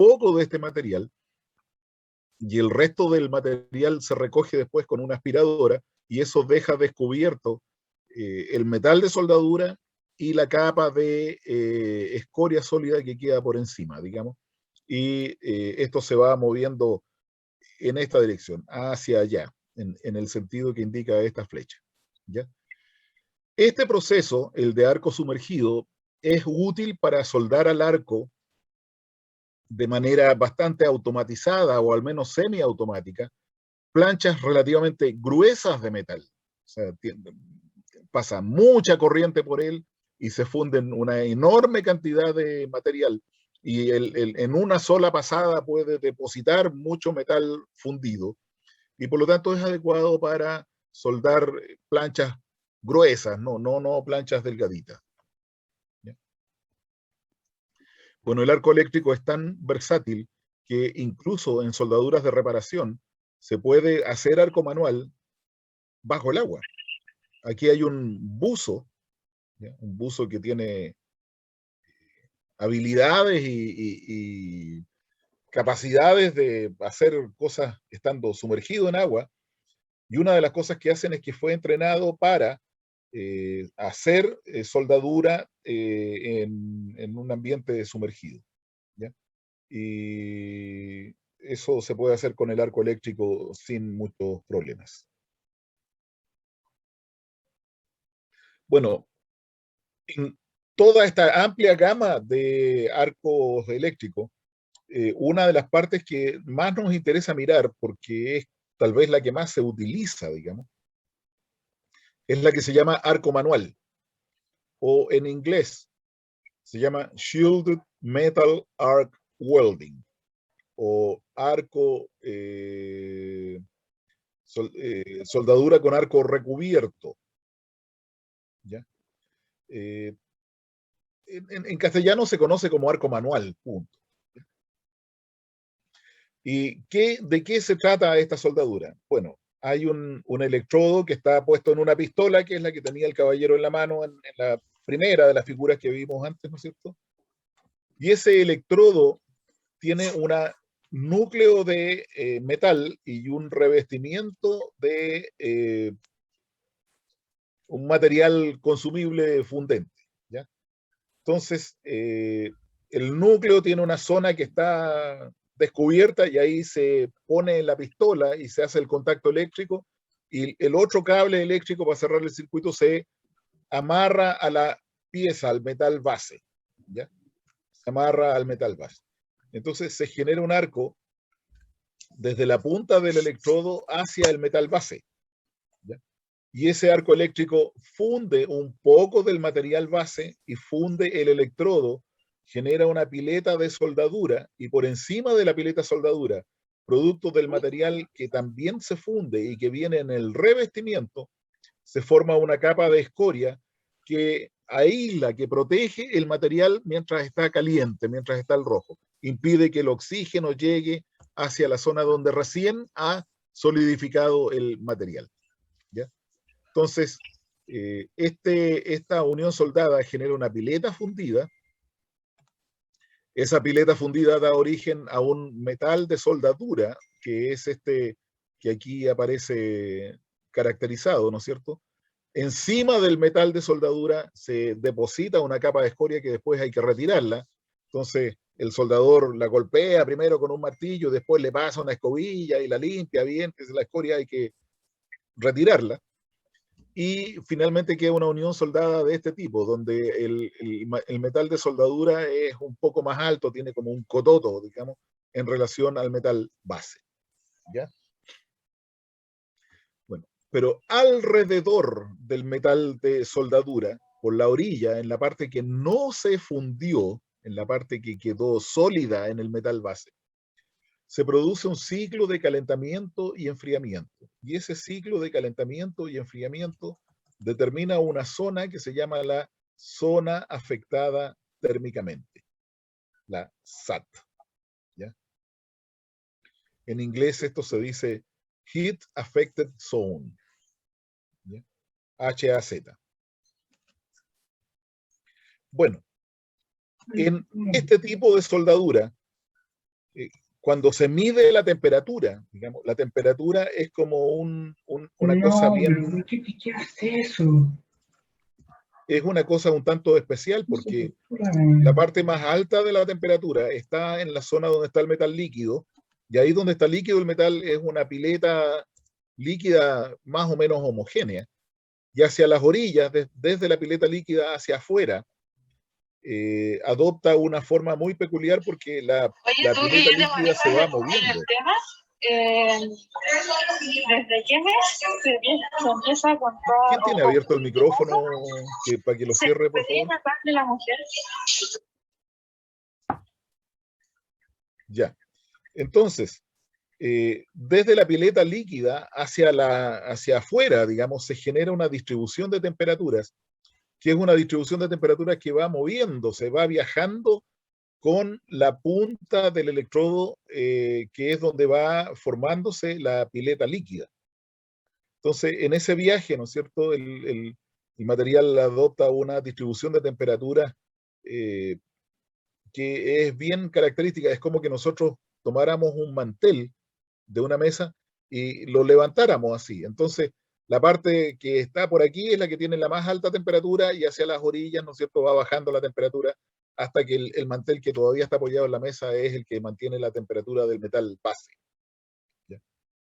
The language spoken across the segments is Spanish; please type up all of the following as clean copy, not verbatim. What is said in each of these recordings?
poco de este material y el resto del material se recoge después con una aspiradora y eso deja descubierto el metal de soldadura y la capa de escoria sólida que queda por encima, digamos. Y esto se va moviendo en esta dirección, hacia allá, en el sentido que indica esta flecha. ¿Ya? Este proceso, el de arco sumergido, es útil para soldar al arco de manera bastante automatizada o al menos semiautomática, planchas relativamente gruesas de metal. O sea, pasa mucha corriente por él y se funden una enorme cantidad de material y en una sola pasada puede depositar mucho metal fundido y por lo tanto es adecuado para soldar planchas gruesas, no planchas delgaditas. ¿Ya? Bueno, el arco eléctrico es tan versátil que incluso en soldaduras de reparación se puede hacer arco manual bajo el agua. Aquí hay un buzo, ¿ya? Un buzo que tiene habilidades y capacidades de hacer cosas estando sumergido en agua. Y una de las cosas que hacen es que fue entrenado para hacer soldadura en un ambiente sumergido. ¿Ya? Y eso se puede hacer con el arco eléctrico sin muchos problemas. Bueno, en toda esta amplia gama de arcos eléctricos, una de las partes que más nos interesa mirar, porque es tal vez la que más se utiliza, digamos, es la que se llama arco manual, o en inglés se llama Shielded Metal Arc Welding, o arco, soldadura con arco recubierto. ¿Ya? En castellano se conoce como arco manual, punto. ¿Y de qué se trata esta soldadura? Bueno, hay un electrodo que está puesto en una pistola, que es la que tenía el caballero en la mano en la primera de las figuras que vimos antes, ¿no es cierto? Y ese electrodo tiene un núcleo de metal y un revestimiento de un material consumible fundente. ¿Ya? Entonces, el núcleo tiene una zona que está descubierta y ahí se pone la pistola y se hace el contacto eléctrico y el otro cable eléctrico para cerrar el circuito se amarra a la pieza, al metal base. ¿Ya? Se amarra al metal base. Entonces se genera un arco desde la punta del electrodo hacia el metal base. ¿Ya? Y ese arco eléctrico funde un poco del material base y funde el electrodo, genera una pileta de soldadura y por encima de la pileta de soldadura, producto del material que también se funde y que viene en el revestimiento, se forma una capa de escoria que aísla, que protege el material mientras está caliente, mientras está al rojo. Impide que el oxígeno llegue hacia la zona donde recién ha solidificado el material. ¿Ya? Entonces, esta unión soldada genera una pileta fundida. Esa pileta fundida da origen a un metal de soldadura, que es este que aquí aparece caracterizado, ¿no es cierto? Encima del metal de soldadura se deposita una capa de escoria que después hay que retirarla. Entonces, el soldador la golpea primero con un martillo, después le pasa una escobilla y la limpia bien, entonces la escoria hay que retirarla. Y finalmente queda una unión soldada de este tipo, donde el metal de soldadura es un poco más alto, tiene como un cototo, digamos, en relación al metal base. ¿Ya? Bueno, pero alrededor del metal de soldadura, por la orilla, en la parte que no se fundió, en la parte que quedó sólida en el metal base, se produce un ciclo de calentamiento y enfriamiento. Y ese ciclo de calentamiento y enfriamiento determina una zona que se llama la zona afectada térmicamente, la SAT. ¿Ya? En inglés esto se dice Heat Affected Zone. ¿Ya? HAZ. Bueno, en este tipo de soldadura, cuando se mide la temperatura, digamos, la temperatura es como una cosa No, pero bien, ¿por qué hace eso? es una cosa un tanto especial No se te porque ocurra. la parte más alta de la temperatura está en la zona donde está el metal líquido, y ahí donde está líquido el metal es una pileta líquida más o menos homogénea, y hacia las orillas, desde la pileta líquida hacia afuera, adopta una forma muy peculiar porque Oye, la tú que pileta ya te líquida se manejas va en el moviendo. tema, ¿desde qué mes se empieza a contar ¿Quién tiene abierto el micrófono para que lo se cierre, por puede favor? tratar de la mujer? Ya. Entonces, desde la pileta líquida hacia afuera, digamos, se genera una distribución de temperaturas, que es una distribución de temperaturas que va moviéndose, va viajando con la punta del electrodo, que es donde va formándose la pileta líquida. Entonces, en ese viaje, ¿no es cierto?, el material adopta una distribución de temperaturas eh, que es bien característica. Es como que nosotros tomáramos un mantel de una mesa y lo levantáramos así. Entonces, la parte que está por aquí es la que tiene la más alta temperatura y hacia las orillas, ¿no es cierto?, va bajando la temperatura hasta que el mantel que todavía está apoyado en la mesa es el que mantiene la temperatura del metal base.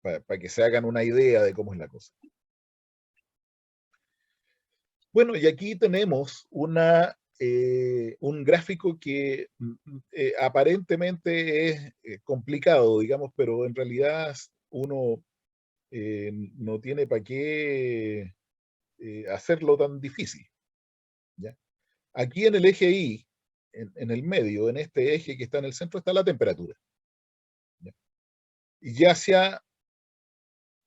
Para que se hagan una idea de cómo es la cosa. Bueno, y aquí tenemos un gráfico que aparentemente es complicado, digamos, pero en realidad uno no tiene para qué hacerlo tan difícil. ¿Ya? Aquí en el eje Y, en el medio, en este eje que está en el centro, está la temperatura. ¿Ya? Y hacia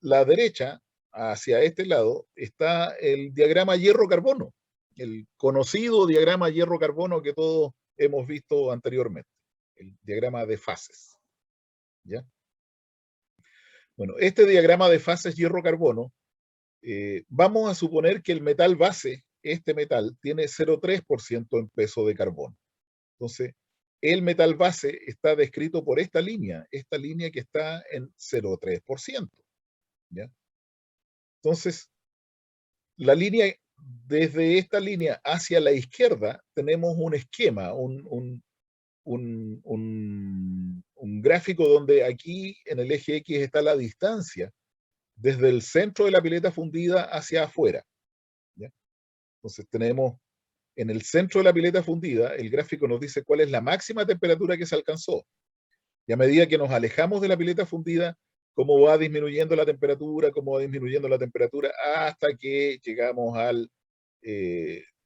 la derecha, hacia este lado, está el diagrama hierro-carbono, el conocido diagrama hierro-carbono que todos hemos visto anteriormente, el diagrama de fases. ¿Ya? Bueno, este diagrama de fases hierro-carbono, vamos a suponer que el metal base, este metal, tiene 0,3% en peso de carbono. Entonces, el metal base está descrito por esta línea que está en 0,3%. ¿Ya? Entonces, la línea, desde esta línea hacia la izquierda, tenemos un esquema, un gráfico donde aquí en el eje X está la distancia desde el centro de la pileta fundida hacia afuera. ¿Ya? Entonces tenemos en el centro de la pileta fundida, el gráfico nos dice cuál es la máxima temperatura que se alcanzó. Y a medida que nos alejamos de la pileta fundida, cómo va disminuyendo la temperatura, cómo va disminuyendo la temperatura, hasta que llegamos al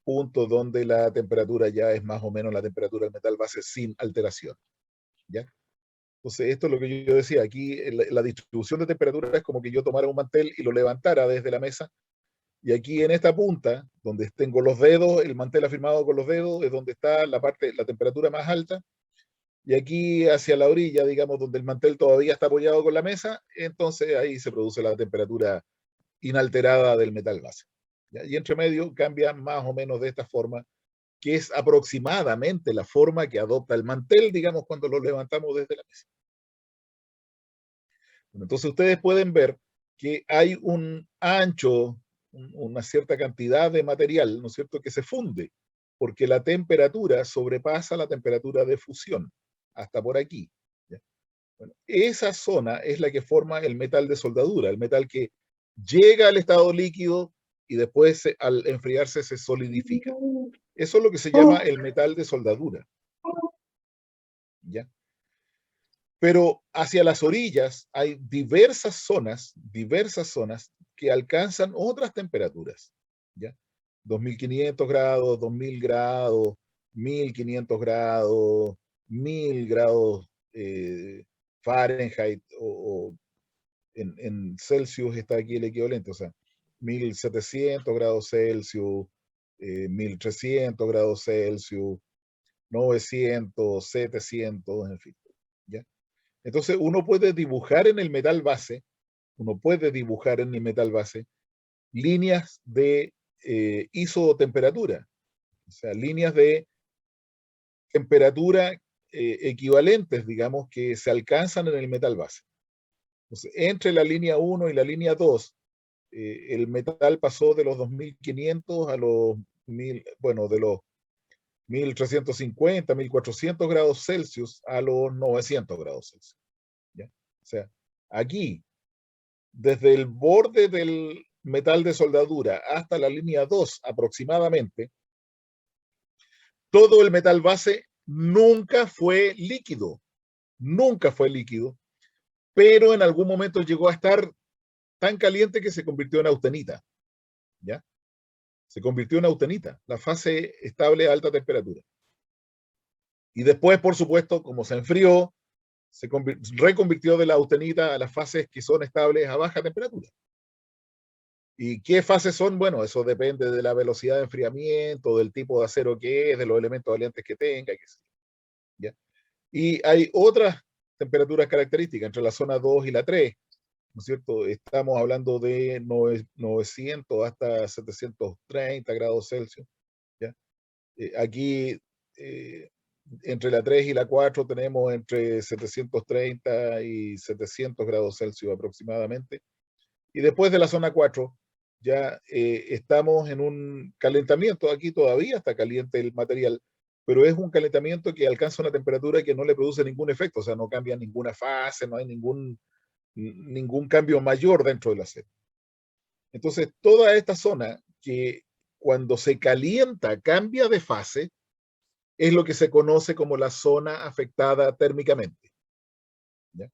punto donde la temperatura ya es más o menos la temperatura del metal base sin alteración. ¿Ya? Entonces, esto es lo que yo decía, aquí la distribución de temperatura es como que yo tomara un mantel y lo levantara desde la mesa, y aquí en esta punta, donde tengo los dedos, el mantel afirmado con los dedos, es donde está la temperatura más alta, y aquí hacia la orilla, digamos, donde el mantel todavía está apoyado con la mesa, entonces ahí se produce la temperatura inalterada del metal base. ¿Ya? Y entre medio cambia más o menos de esta forma, que es aproximadamente la forma que adopta el mantel, digamos, cuando lo levantamos desde la mesa. Bueno, entonces ustedes pueden ver que hay un ancho, una cierta cantidad de material, ¿no es cierto?, que se funde, porque la temperatura sobrepasa la temperatura de fusión, hasta por aquí. ¿Ya? Bueno, esa zona es la que forma el metal de soldadura, el metal que llega al estado líquido y después al enfriarse se solidifica. Eso es lo que se llama el metal de soldadura. ¿Ya? Pero hacia las orillas hay diversas zonas que alcanzan otras temperaturas. ¿Ya? 2500 grados, 2000 grados, 1500 grados, 1000 grados Fahrenheit o en Celsius está aquí el equivalente, o sea, 1700 grados Celsius, 1300 grados Celsius, 900, 700, en fin. ¿Ya? Entonces uno puede dibujar en el metal base, líneas de isotemperatura, o sea, líneas de temperatura equivalentes, digamos, que se alcanzan en el metal base. Entonces, entre la línea 1 y la línea 2, el metal pasó de los 2500 a los 1000, bueno, de los 1350, 1400 grados Celsius a los 900 grados Celsius. ¿Ya? O sea, aquí, desde el borde del metal de soldadura hasta la línea 2 aproximadamente, todo el metal base nunca fue líquido, pero en algún momento llegó a estar tan caliente que se convirtió en austenita, ¿ya? Se convirtió en austenita, la fase estable a alta temperatura. Y después, por supuesto, como se enfrió, se reconvirtió de la austenita a las fases que son estables a baja temperatura. ¿Y qué fases son? Bueno, eso depende de la velocidad de enfriamiento, del tipo de acero que es, de los elementos valientes que tenga, ¿ya? Y hay otras temperaturas características entre la zona 2 y la 3, ¿no es cierto? Estamos hablando de 900 hasta 730 grados Celsius, ¿ya? Aquí, entre la 3 y la 4 tenemos entre 730 y 700 grados Celsius aproximadamente. Y después de la zona 4 ya estamos en un calentamiento. Aquí todavía está caliente el material, pero es un calentamiento que alcanza una temperatura que no le produce ningún efecto, o sea, no cambia ninguna fase, no hay ningún cambio mayor dentro del acero. Entonces, toda esta zona que cuando se calienta cambia de fase, es lo que se conoce como la zona afectada térmicamente, ¿ya?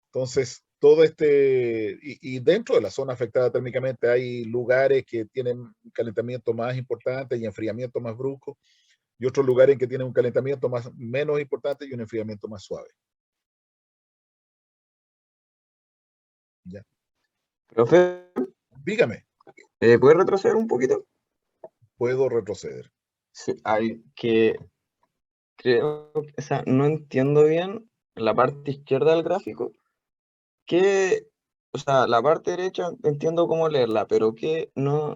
Entonces, todo y dentro de la zona afectada térmicamente hay lugares que tienen un calentamiento más importante y enfriamiento más brusco, y otros lugares que tienen un calentamiento menos importante y un enfriamiento más suave. ¿Ya? Profe, Dígame, ¿puedes retroceder un poquito? puedo retroceder. Sí, creo, o sea, no entiendo bien la parte izquierda del gráfico. O sea, la parte derecha entiendo cómo leerla, pero no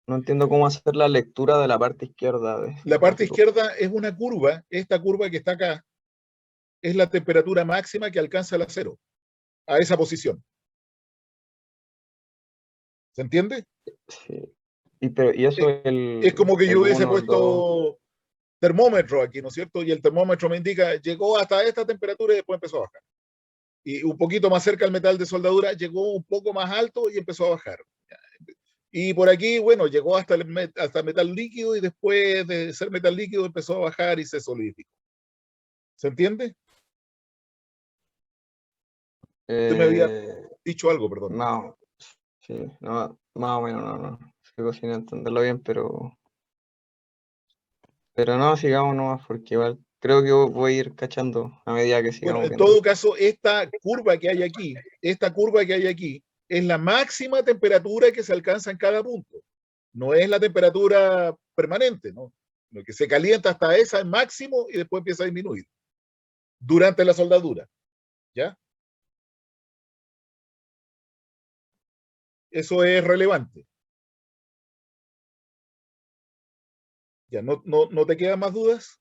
entiendo cómo hacer la lectura de la parte izquierda del La parte gráfico. izquierda es una curva, esta curva que está acá es la temperatura máxima que alcanza el acero a esa posición. ¿Se entiende? Sí. Y eso es Es como que yo hubiese 1, el 2. puesto termómetro aquí, ¿no es cierto? Y el termómetro me indica, llegó hasta esta temperatura y después empezó a bajar. Y un poquito más cerca al metal de soldadura llegó un poco más alto y empezó a bajar. Y por aquí, bueno, llegó hasta metal líquido y después de ser metal líquido empezó a bajar y se solidificó. ¿Se entiende? Usted me había dicho algo, perdón. No, sí, no, más o menos, no. Sigo sin entenderlo bien, pero no, sigamos nomás, porque igual creo que voy a ir cachando a medida que Bueno, sigamos en viendo. todo caso, esta curva que hay aquí, es la máxima temperatura que se alcanza en cada punto. No es la temperatura permanente, ¿no? Lo que se calienta hasta esa máximo y después empieza a disminuir durante la soldadura, ¿ya? Eso es relevante. ¿Ya no te quedan más dudas?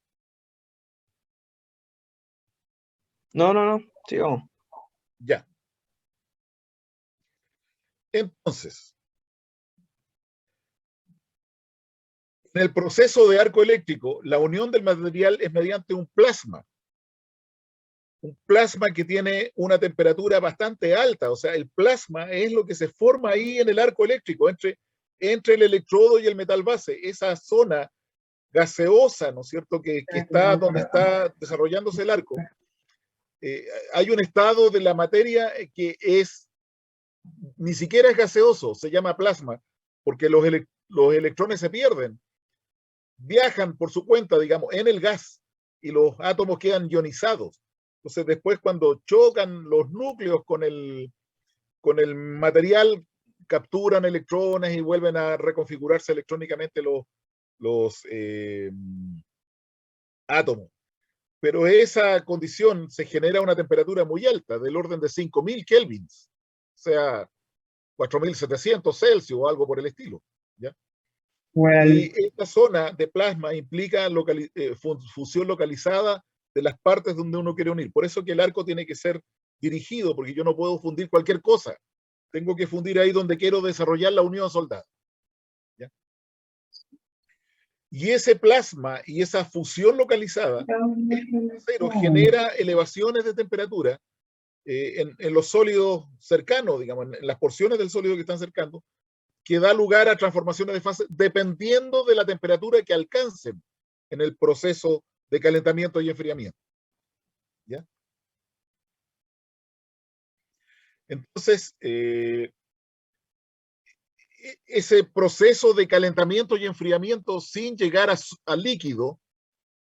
No, sigamos. Ya. Entonces, en el proceso de arco eléctrico, la unión del material es mediante un plasma que tiene una temperatura bastante alta, o sea, el plasma es lo que se forma ahí en el arco eléctrico, entre el electrodo y el metal base, esa zona gaseosa, ¿no es cierto?, que está donde está desarrollándose el arco. Hay un estado de la materia que ni siquiera es gaseoso, se llama plasma, porque los electrones se pierden, viajan por su cuenta, digamos, en el gas, y los átomos quedan ionizados. Entonces, después cuando chocan los núcleos con el material, capturan electrones y vuelven a reconfigurarse electrónicamente los átomos. Pero esa condición se genera a una temperatura muy alta, del orden de 5000 kelvins, o sea, 4700 Celsius o algo por el estilo, ¿ya? Well, Y esta zona de plasma implica fusión localizada de las partes donde uno quiere unir. Por eso que el arco tiene que ser dirigido, porque yo no puedo fundir cualquier cosa. Tengo que fundir ahí donde quiero desarrollar la unión soldada. ¿Ya? Y ese plasma y esa fusión localizada genera elevaciones de temperatura en los sólidos cercanos, digamos, en las porciones del sólido que están cercanos, que da lugar a transformaciones de fase dependiendo de la temperatura que alcancen en el proceso de calentamiento y enfriamiento. ¿Ya? Entonces, ese proceso de calentamiento y enfriamiento sin llegar a líquido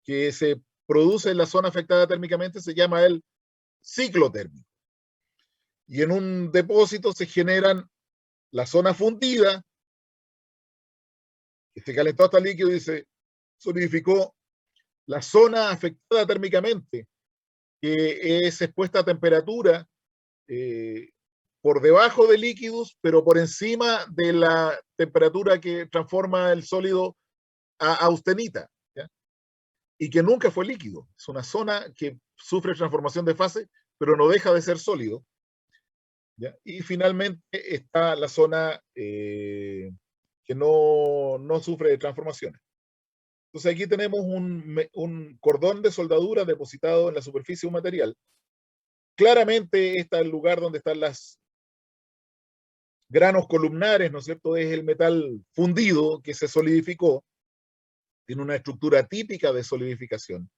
que se produce en la zona afectada térmicamente se llama el ciclo térmico. Y en un depósito se generan la zona fundida, que se calentó hasta líquido y se solidificó, la zona afectada térmicamente, que es expuesta a temperatura por debajo de líquidos, pero por encima de la temperatura que transforma el sólido a austenita, ¿ya? Y que nunca fue líquido. Es una zona que sufre transformación de fase, pero no deja de ser sólido. ¿Ya? Y finalmente está la zona que no sufre de transformaciones. Entonces aquí tenemos un cordón de soldadura depositado en la superficie de un material. Claramente este es el lugar donde están las granos columnares, ¿no es cierto? Es el metal fundido que se solidificó. Tiene una estructura típica de solidificación.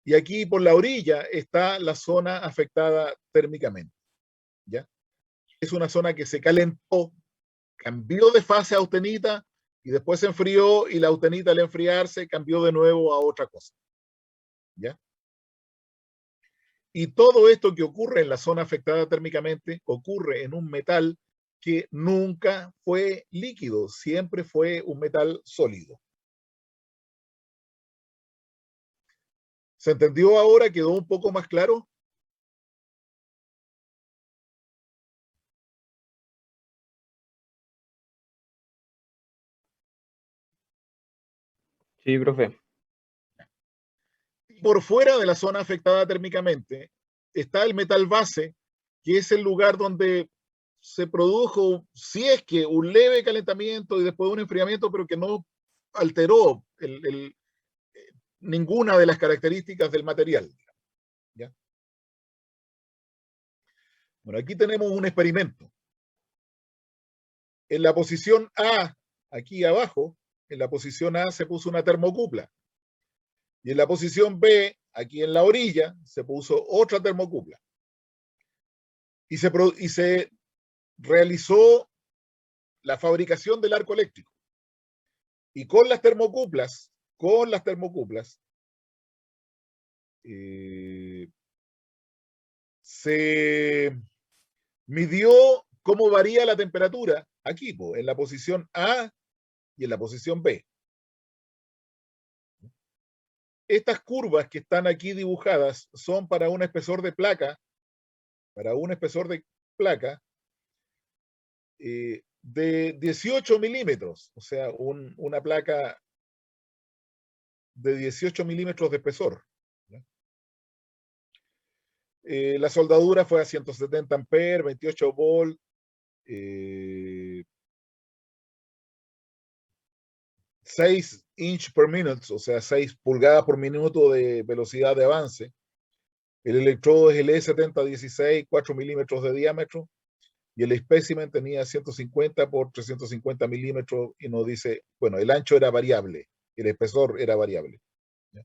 Y aquí por la orilla está la zona afectada térmicamente. ¿Ya? Es una zona que se calentó, cambió de fase a austenita y después se enfrió y la austenita al enfriarse cambió de nuevo a otra cosa. ¿Ya? Y todo esto que ocurre en la zona afectada térmicamente ocurre en un metal que nunca fue líquido, siempre fue un metal sólido. ¿Se entendió ahora? ¿Quedó un poco más claro? Sí, profe. Por fuera de la zona afectada térmicamente está el metal base, que es el lugar donde se produjo, si es que un leve calentamiento y después un enfriamiento, pero que no alteró ninguna de las características del material. ¿Ya? Bueno, aquí tenemos un experimento. En la posición A, aquí abajo, en la posición A se puso una termocupla. Y en la posición B, aquí en la orilla, se puso otra termocupla. Y se realizó la fabricación del arco eléctrico. Y con las termocuplas, se midió cómo varía la temperatura aquí, en la posición A y en la posición B. Estas curvas que están aquí dibujadas son para un espesor de placa, de 18 milímetros, o sea, una placa de 18 milímetros de espesor. La soldadura fue a 170 amperes, 28 volt, 6 inch per minute, o sea, 6 pulgadas por minuto de velocidad de avance. El electrodo es el E7016, 4 milímetros de diámetro, y el espécimen tenía 150 por 350 milímetros, y nos dice, bueno, el ancho era variable, el espesor era variable. ¿Ya?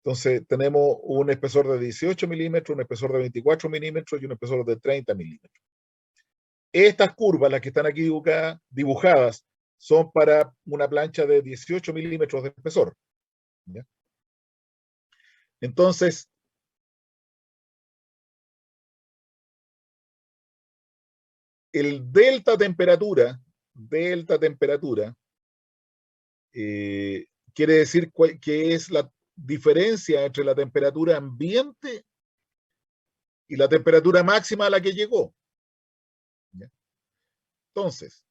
Entonces, tenemos un espesor de 18 milímetros, un espesor de 24 milímetros y un espesor de 30 milímetros. Estas curvas, las que están aquí dibujadas, son para una plancha de 18 milímetros de espesor. ¿Ya? Entonces, el delta temperatura quiere decir que es la diferencia entre la temperatura ambiente y la temperatura máxima a la que llegó. ¿Ya? Entonces,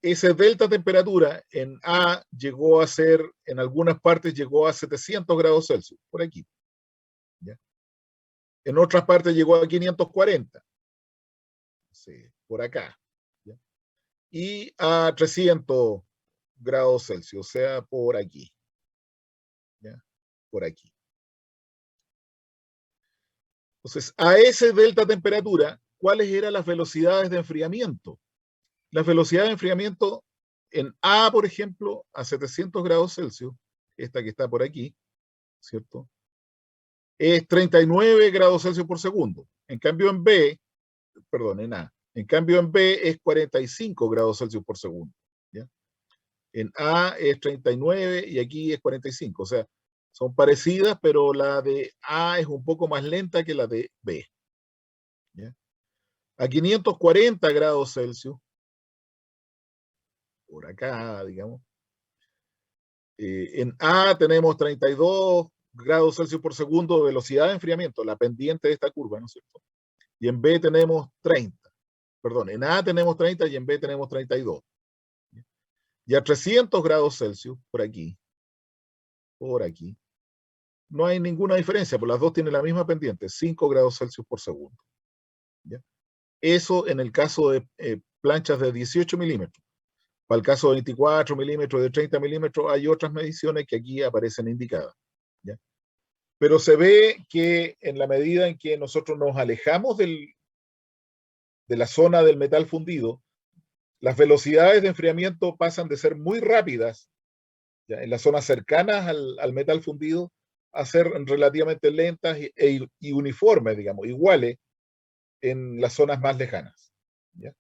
ese delta temperatura en A llegó a ser, en algunas partes llegó a 700 grados Celsius, por aquí, En otras partes llegó a 540. Sí, por acá. ¿Ya? Y a 300 grados Celsius, o sea, por aquí. ¿Ya? Por aquí. Entonces, a ese delta temperatura, ¿cuáles eran las velocidades de enfriamiento? Las velocidades de enfriamiento en A, por ejemplo, a 700 grados Celsius, esta que está por aquí, ¿cierto? Es 39 grados Celsius por segundo. En cambio en B, perdón, en A, en cambio en B es 45 grados Celsius por segundo. ¿Ya? En A es 39 y aquí es 45. O sea, son parecidas, pero la de A es un poco más lenta que la de B. ¿Ya? A 540 grados Celsius, por acá, digamos, en A tenemos 32 grados Celsius por segundo de velocidad de enfriamiento, la pendiente de esta curva, ¿no es cierto? Y en B tenemos 30. Perdón, en A tenemos 30 y en B tenemos 32. Y a 300 grados Celsius, por aquí, no hay ninguna diferencia, pues las dos tienen la misma pendiente, 5 grados Celsius por segundo. ¿Ya? Eso en el caso de planchas de 18 milímetros. Para el caso de 24 milímetros, de 30 milímetros, hay otras mediciones que aquí aparecen indicadas. ¿Ya? Pero se ve que en la medida en que nosotros nos alejamos de la zona del metal fundido, las velocidades de enfriamiento pasan de ser muy rápidas, ¿ya? En las zonas cercanas al metal fundido, a ser relativamente lentas y uniformes, digamos, iguales en las zonas más lejanas. ¿Ya?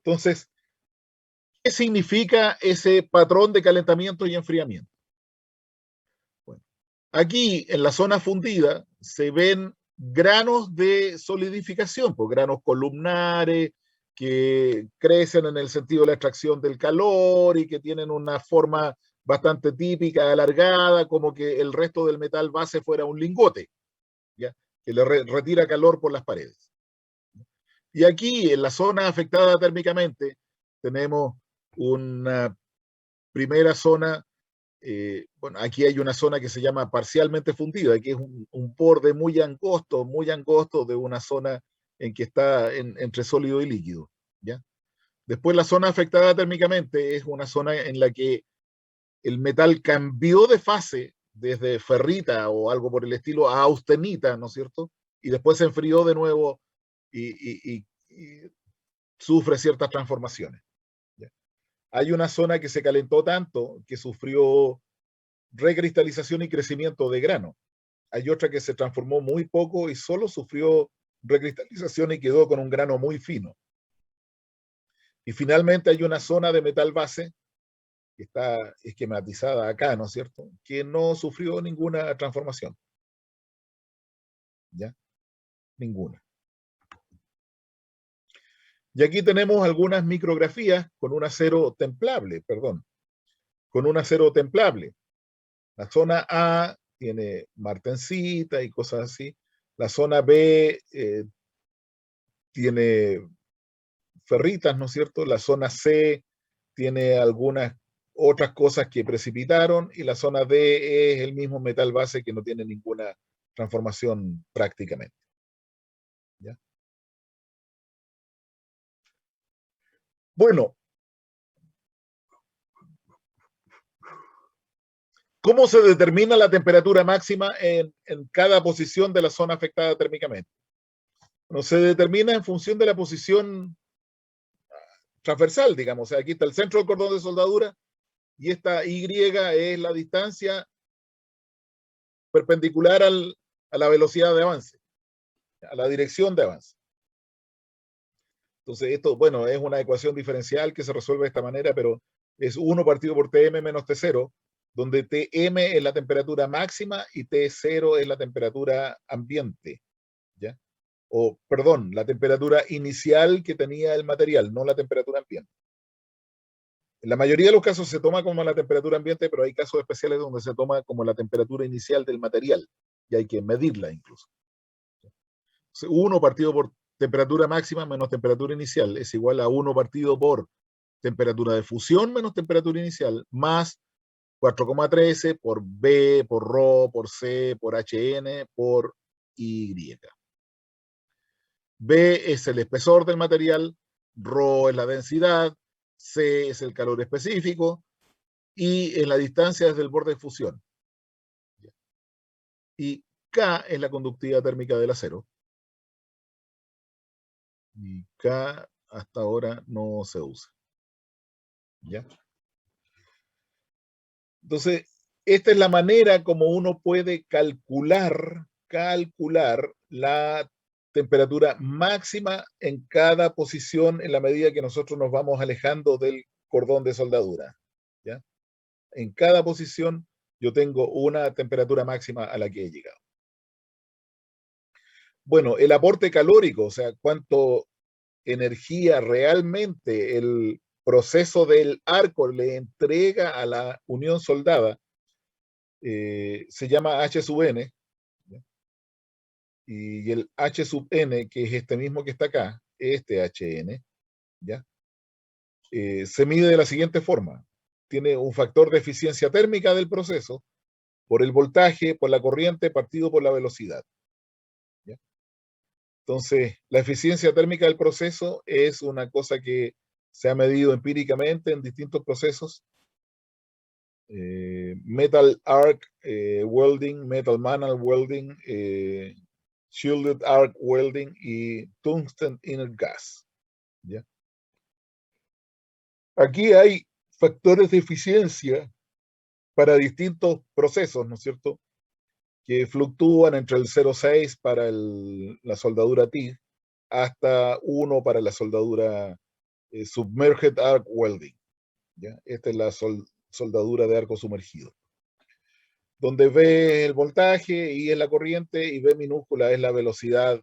Entonces, ¿qué significa ese patrón de calentamiento y enfriamiento? Bueno, aquí en la zona fundida se ven granos de solidificación, pues granos columnares que crecen en el sentido de la extracción del calor y que tienen una forma bastante típica, alargada, como que el resto del metal base fuera un lingote, ¿ya? Que le retira calor por las paredes. Y aquí, en la zona afectada térmicamente, tenemos una primera zona, bueno, aquí hay una zona que se llama parcialmente fundida, que es un borde muy angosto de una zona en que está entre sólido y líquido. ¿Ya? Después la zona afectada térmicamente es una zona en la que el metal cambió de fase desde ferrita o algo por el estilo a austenita, ¿no es cierto? Y después se enfrió de nuevo y sufre ciertas transformaciones. ¿Ya? Hay una zona que se calentó tanto que sufrió recristalización y crecimiento de grano. Hay otra que se transformó muy poco y solo sufrió recristalización y quedó con un grano muy fino. Y finalmente hay una zona de metal base que está esquematizada acá, ¿no es cierto?, que no sufrió ninguna transformación. ¿Ya? Ninguna. Y aquí tenemos algunas micrografías con un acero templable, perdón, con un acero templable. La zona A tiene martensita y cosas así. La zona B tiene ferritas, ¿no es cierto? La zona C tiene algunas otras cosas que precipitaron y la zona D es el mismo metal base que no tiene ninguna transformación prácticamente. ¿Ya? Bueno, ¿cómo se determina la temperatura máxima en cada posición de la zona afectada térmicamente? Bueno, se determina en función de la posición transversal, digamos. O sea, aquí está el centro del cordón de soldadura y esta Y es la distancia perpendicular a la velocidad de avance, a la dirección de avance. Entonces, esto, bueno, es una ecuación diferencial que se resuelve de esta manera, pero es 1 partido por Tm menos T0, donde Tm es la temperatura máxima y T0 es la temperatura ambiente, ¿ya? O, perdón, la temperatura inicial que tenía el material, no la temperatura ambiente. En la mayoría de los casos se toma como la temperatura ambiente, pero hay casos especiales donde se toma como la temperatura inicial del material y hay que medirla incluso. 1 partido por temperatura máxima menos temperatura inicial es igual a 1 partido por temperatura de fusión menos temperatura inicial más 4,13 por B, por Rho, por C, por HN, por Y. B es el espesor del material, Rho es la densidad, C es el calor específico y es la distancia desde el borde de fusión. Y K es la conductividad térmica del acero. Y K hasta ahora no se usa. ¿Ya? Entonces, esta es la manera como uno puede calcular la temperatura máxima en cada posición en la medida que nosotros nos vamos alejando del cordón de soldadura. ¿Ya? En cada posición yo tengo una temperatura máxima a la que he llegado. Bueno, el aporte calórico, o sea, cuánto energía realmente el proceso del arco le entrega a la unión soldada, se llama H sub n, ¿ya? Y el H sub n, que es este mismo que está acá, este HN, ¿ya? Se mide de la siguiente forma. Tiene un factor de eficiencia térmica del proceso por el voltaje, por la corriente, partido por la velocidad. ¿Ya? Entonces, la eficiencia térmica del proceso es una cosa que se ha medido empíricamente en distintos procesos. Metal arc welding, metal mantle welding, shielded arc welding y tungsten inert gas. ¿Ya? Aquí hay factores de eficiencia para distintos procesos, ¿no es cierto?, que fluctúan entre el 0,6 para la soldadura TIG hasta 1 para la soldadura submerged arc welding. ¿Ya? Esta es la soldadura de arco sumergido. Donde V es el voltaje, I es la corriente y V minúscula es la velocidad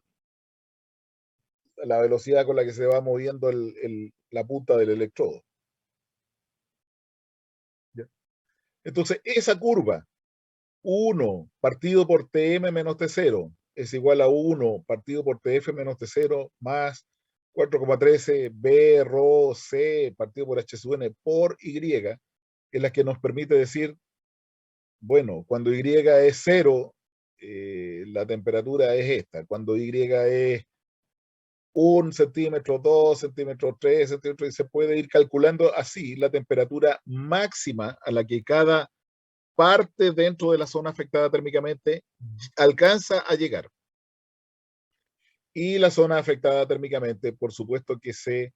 con la que se va moviendo la punta del electrodo. ¿Ya? Entonces, esa curva, 1 partido por Tm menos T0, es igual a 1 partido por Tf menos T0 más 4,13 B, Rho, C, partido por H sub n por Y, es la que nos permite decir, bueno, cuando Y es 0, la temperatura es esta. Cuando Y es 1 centímetro, 2 centímetros, 3 centímetros, y se puede ir calculando así la temperatura máxima a la que cada parte dentro de la zona afectada térmicamente alcanza a llegar. Y la zona afectada térmicamente, por supuesto que se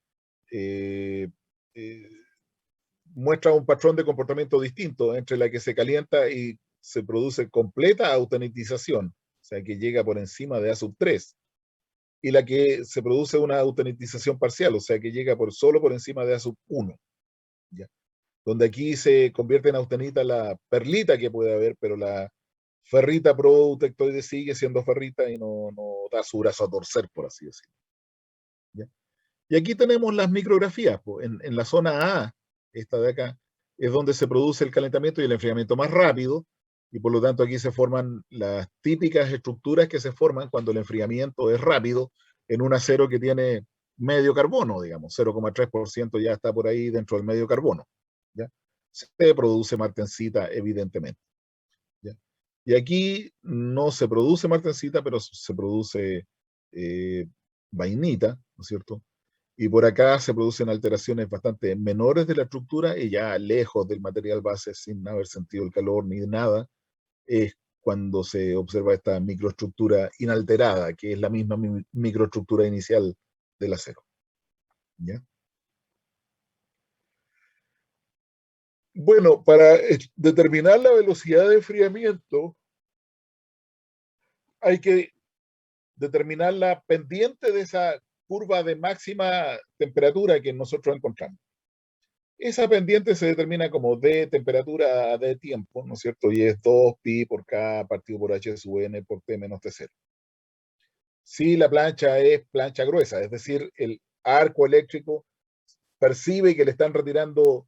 muestra un patrón de comportamiento distinto entre la que se calienta y se produce completa autenitización, o sea, que llega por encima de A sub 3, y la que se produce una autenitización parcial, o sea, que llega solo por encima de A sub 1. ¿Ya? Donde aquí se convierte en austenita la perlita que puede haber, pero la ferrita protectoide sigue siendo ferrita y no da su brazo a torcer, por así decirlo. ¿Ya? Y aquí tenemos las micrografías. En la zona A, esta de acá, es donde se produce el calentamiento y el enfriamiento más rápido, y por lo tanto aquí se forman las típicas estructuras que se forman cuando el enfriamiento es rápido en un acero que tiene medio carbono, digamos, 0,3% ya está por ahí dentro del medio carbono. ¿Ya? Se produce martensita, evidentemente. ¿Ya? Y aquí no se produce martensita, pero se produce vainita, ¿no es cierto? Y por acá se producen alteraciones bastante menores de la estructura y ya lejos del material base, sin haber sentido el calor ni nada, es cuando se observa esta microestructura inalterada, que es la misma microestructura inicial del acero. ¿Ya? Bueno, para determinar la velocidad de enfriamiento, hay que determinar la pendiente de esa curva de máxima temperatura que nosotros encontramos. Esa pendiente se determina como D temperatura a D tiempo, ¿no es cierto? Y es 2pi por K partido por H sub n por T menos T0. Si la plancha es plancha gruesa, es decir, el arco eléctrico percibe que le están retirando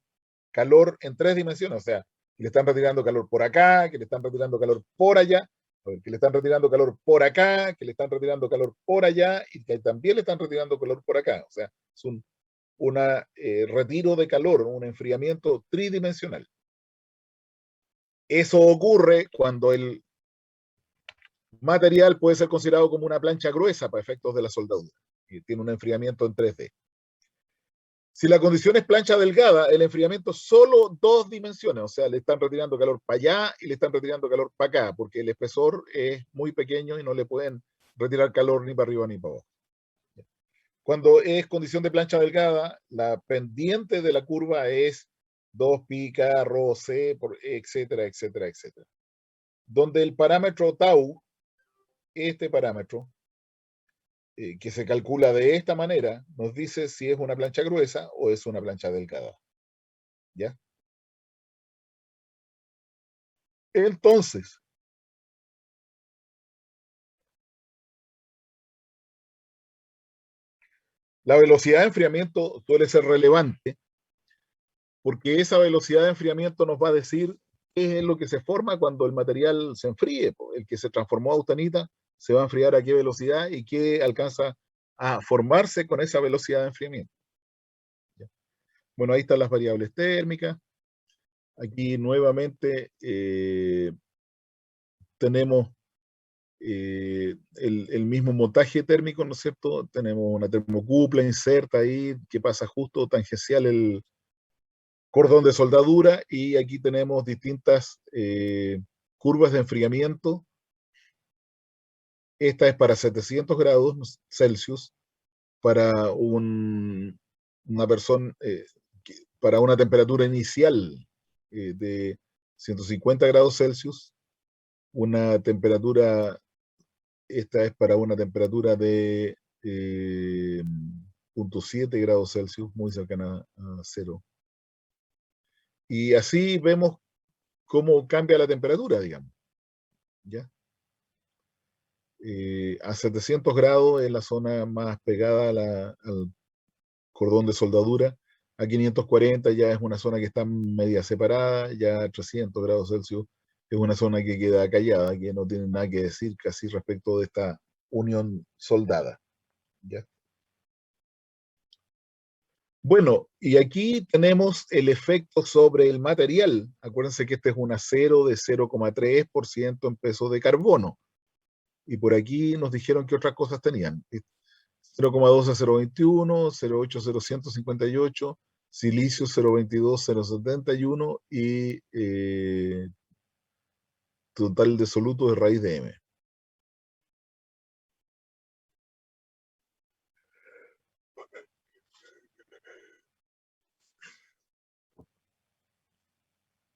calor en 3 dimensiones, o sea, que le están retirando calor por acá, que le están retirando calor por allá, que le están retirando calor por acá, que le están retirando calor por allá y que también le están retirando calor por acá. O sea, es un retiro de calor, un enfriamiento tridimensional. Eso ocurre cuando el material puede ser considerado como una plancha gruesa para efectos de la soldadura y tiene un enfriamiento en 3D. Si la condición es plancha delgada, el enfriamiento es solo 2 dimensiones, o sea, le están retirando calor para allá y le están retirando calor para acá, porque el espesor es muy pequeño y no le pueden retirar calor ni para arriba ni para abajo. Cuando es condición de plancha delgada, la pendiente de la curva es 2pi k rho c, etcétera, etcétera, etcétera. Donde el parámetro tau, este parámetro, que se calcula de esta manera, nos dice si es una plancha gruesa o es una plancha delgada. ¿Ya? Entonces, la velocidad de enfriamiento suele ser relevante porque esa velocidad de enfriamiento nos va a decir qué es lo que se forma cuando el material se enfríe. El que se transformó a austenita se va a enfriar a qué velocidad y qué alcanza a formarse con esa velocidad de enfriamiento. Bueno, ahí están las variables térmicas. Aquí nuevamente tenemos el mismo montaje térmico, ¿no es cierto? Tenemos una termocupla inserta ahí que pasa justo tangencial el cordón de soldadura y aquí tenemos distintas curvas de enfriamiento. Esta es para 700 grados Celsius, para una persona, para una temperatura inicial de 150 grados Celsius, una temperatura, esta es para una temperatura de 0.7 grados Celsius, muy cercana a cero. Y así vemos cómo cambia la temperatura, digamos. ¿Ya? A 700 grados es la zona más pegada al cordón de soldadura. A 540 ya es una zona que está media separada, ya a 300 grados Celsius es una zona que queda callada, que no tiene nada que decir casi respecto de esta unión soldada. ¿Ya? Bueno, y aquí tenemos el efecto sobre el material. Acuérdense que este es un acero de 0,3% en peso de carbono. Y por aquí nos dijeron que otras cosas tenían. 0,2 a 0,21, 0,8 a 0,158, silicio 0,22 a 0,71 y total de soluto de raíz de M.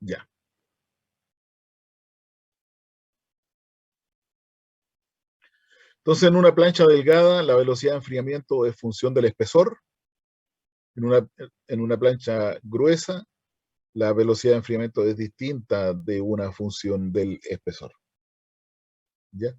Ya. Entonces, en una plancha delgada, la velocidad de enfriamiento es función del espesor. En una plancha gruesa, la velocidad de enfriamiento es distinta de una función del espesor. ¿Ya?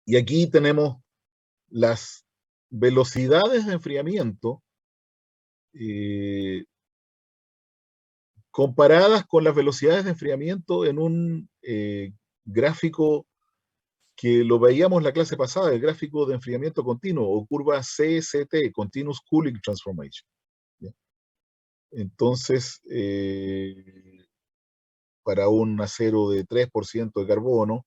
Y aquí tenemos las velocidades de enfriamiento comparadas con las velocidades de enfriamiento en un gráfico que lo veíamos la clase pasada, el gráfico de enfriamiento continuo o curva CCT, Continuous Cooling Transformation. ¿Ya? Entonces, para un acero de 3% de carbono,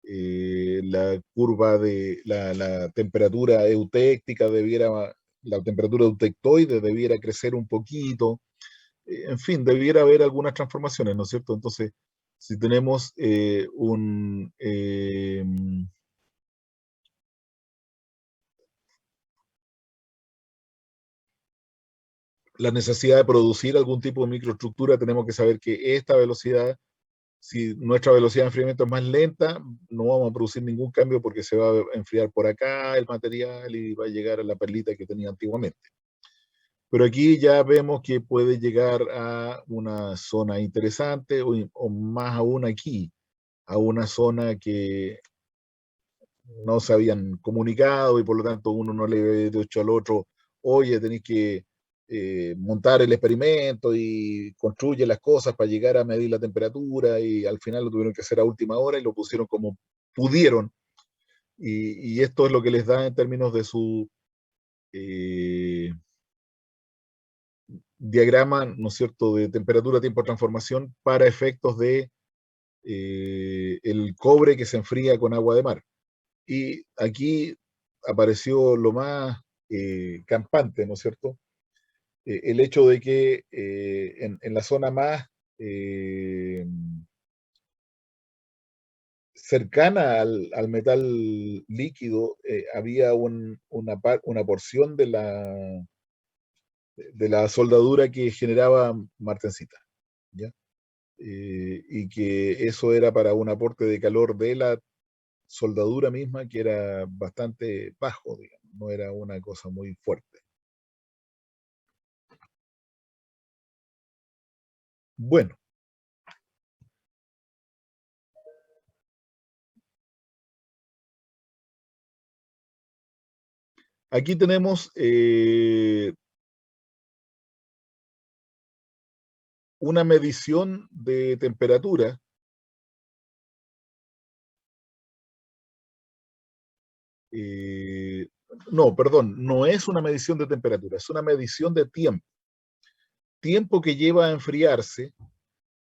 la curva de la temperatura eutéctica la temperatura eutectoide debiera crecer un poquito, en fin, debiera haber algunas transformaciones, ¿no es cierto? Entonces, si tenemos la necesidad de producir algún tipo de microestructura, tenemos que saber que esta velocidad, si nuestra velocidad de enfriamiento es más lenta, no vamos a producir ningún cambio porque se va a enfriar por acá el material y va a llegar a la perlita que tenía antiguamente. Pero aquí ya vemos que puede llegar a una zona interesante o más aún aquí. a una zona que no se habían comunicado y por lo tanto uno no le había dicho al otro, oye, tenéis que montar el experimento y construye las cosas para llegar a medir la temperatura y al final lo tuvieron que hacer a última hora y lo pusieron como pudieron. Y esto es lo que les da en términos de su diagrama, ¿no es cierto?, de temperatura, tiempo de transformación para efectos de el cobre que se enfría con agua de mar. Y aquí apareció lo más campante, ¿no es cierto? El hecho de que en la zona más cercana al metal líquido había una porción de la soldadura que generaba martensita, ¿ya? Y que eso era para un aporte de calor de la soldadura misma que era bastante bajo, digamos, no era una cosa muy fuerte. Bueno, aquí tenemos una medición de temperatura no, perdón, no es una medición de temperatura, es una medición de tiempo. Tiempo que lleva a enfriarse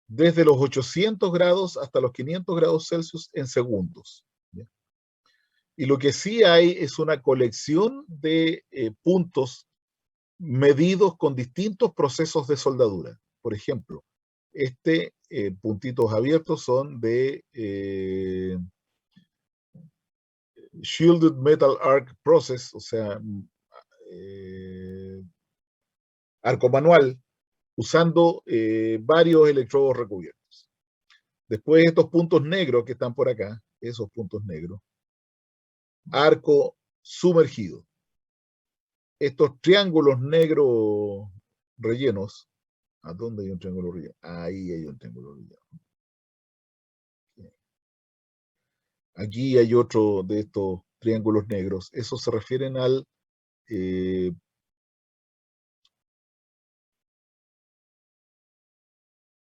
desde los 800 grados hasta los 500 grados Celsius en segundos. ¿Ya? Y lo que sí hay es una colección de puntos medidos con distintos procesos de soldadura. Por ejemplo, puntitos abiertos son de Shielded Metal Arc Process, o sea, arco manual, usando varios electrodos recubiertos. Después estos puntos negros que están por acá, esos puntos negros, arco sumergido. Estos triángulos negros rellenos, ¿a dónde hay un triángulo relleno? Ahí hay un triángulo relleno. Aquí hay otro de estos triángulos negros. Esos se refieren al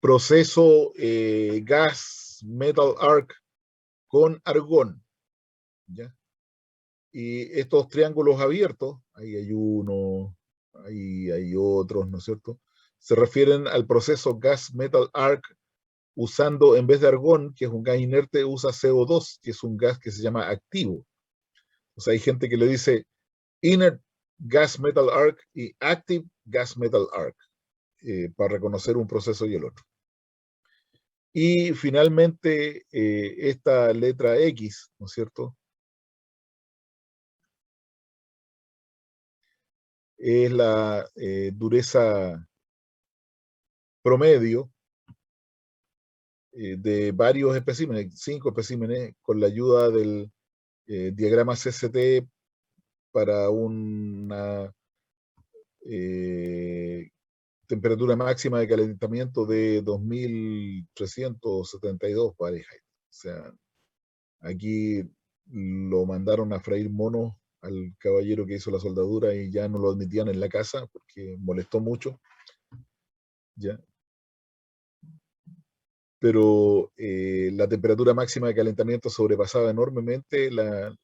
proceso gas metal arc con argón. ¿Ya? Y estos triángulos abiertos, ahí hay uno, ahí hay otros, ¿no es cierto? Se refieren al proceso gas metal arc usando, en vez de argón, que es un gas inerte, usa CO2, que es un gas que se llama activo. O sea, hay gente que le dice inert gas metal arc y active gas metal arc, para reconocer un proceso y el otro. Y finalmente, esta letra X, ¿no es cierto? Es la dureza promedio de varios especímenes, 5 especímenes, con la ayuda del diagrama CCT para una temperatura máxima de calentamiento de 2372 Fahrenheit. O sea, aquí lo mandaron a freír monos al caballero que hizo la soldadura y ya no lo admitían en la casa porque molestó mucho. ¿Ya? Pero la temperatura máxima de calentamiento sobrepasaba enormemente las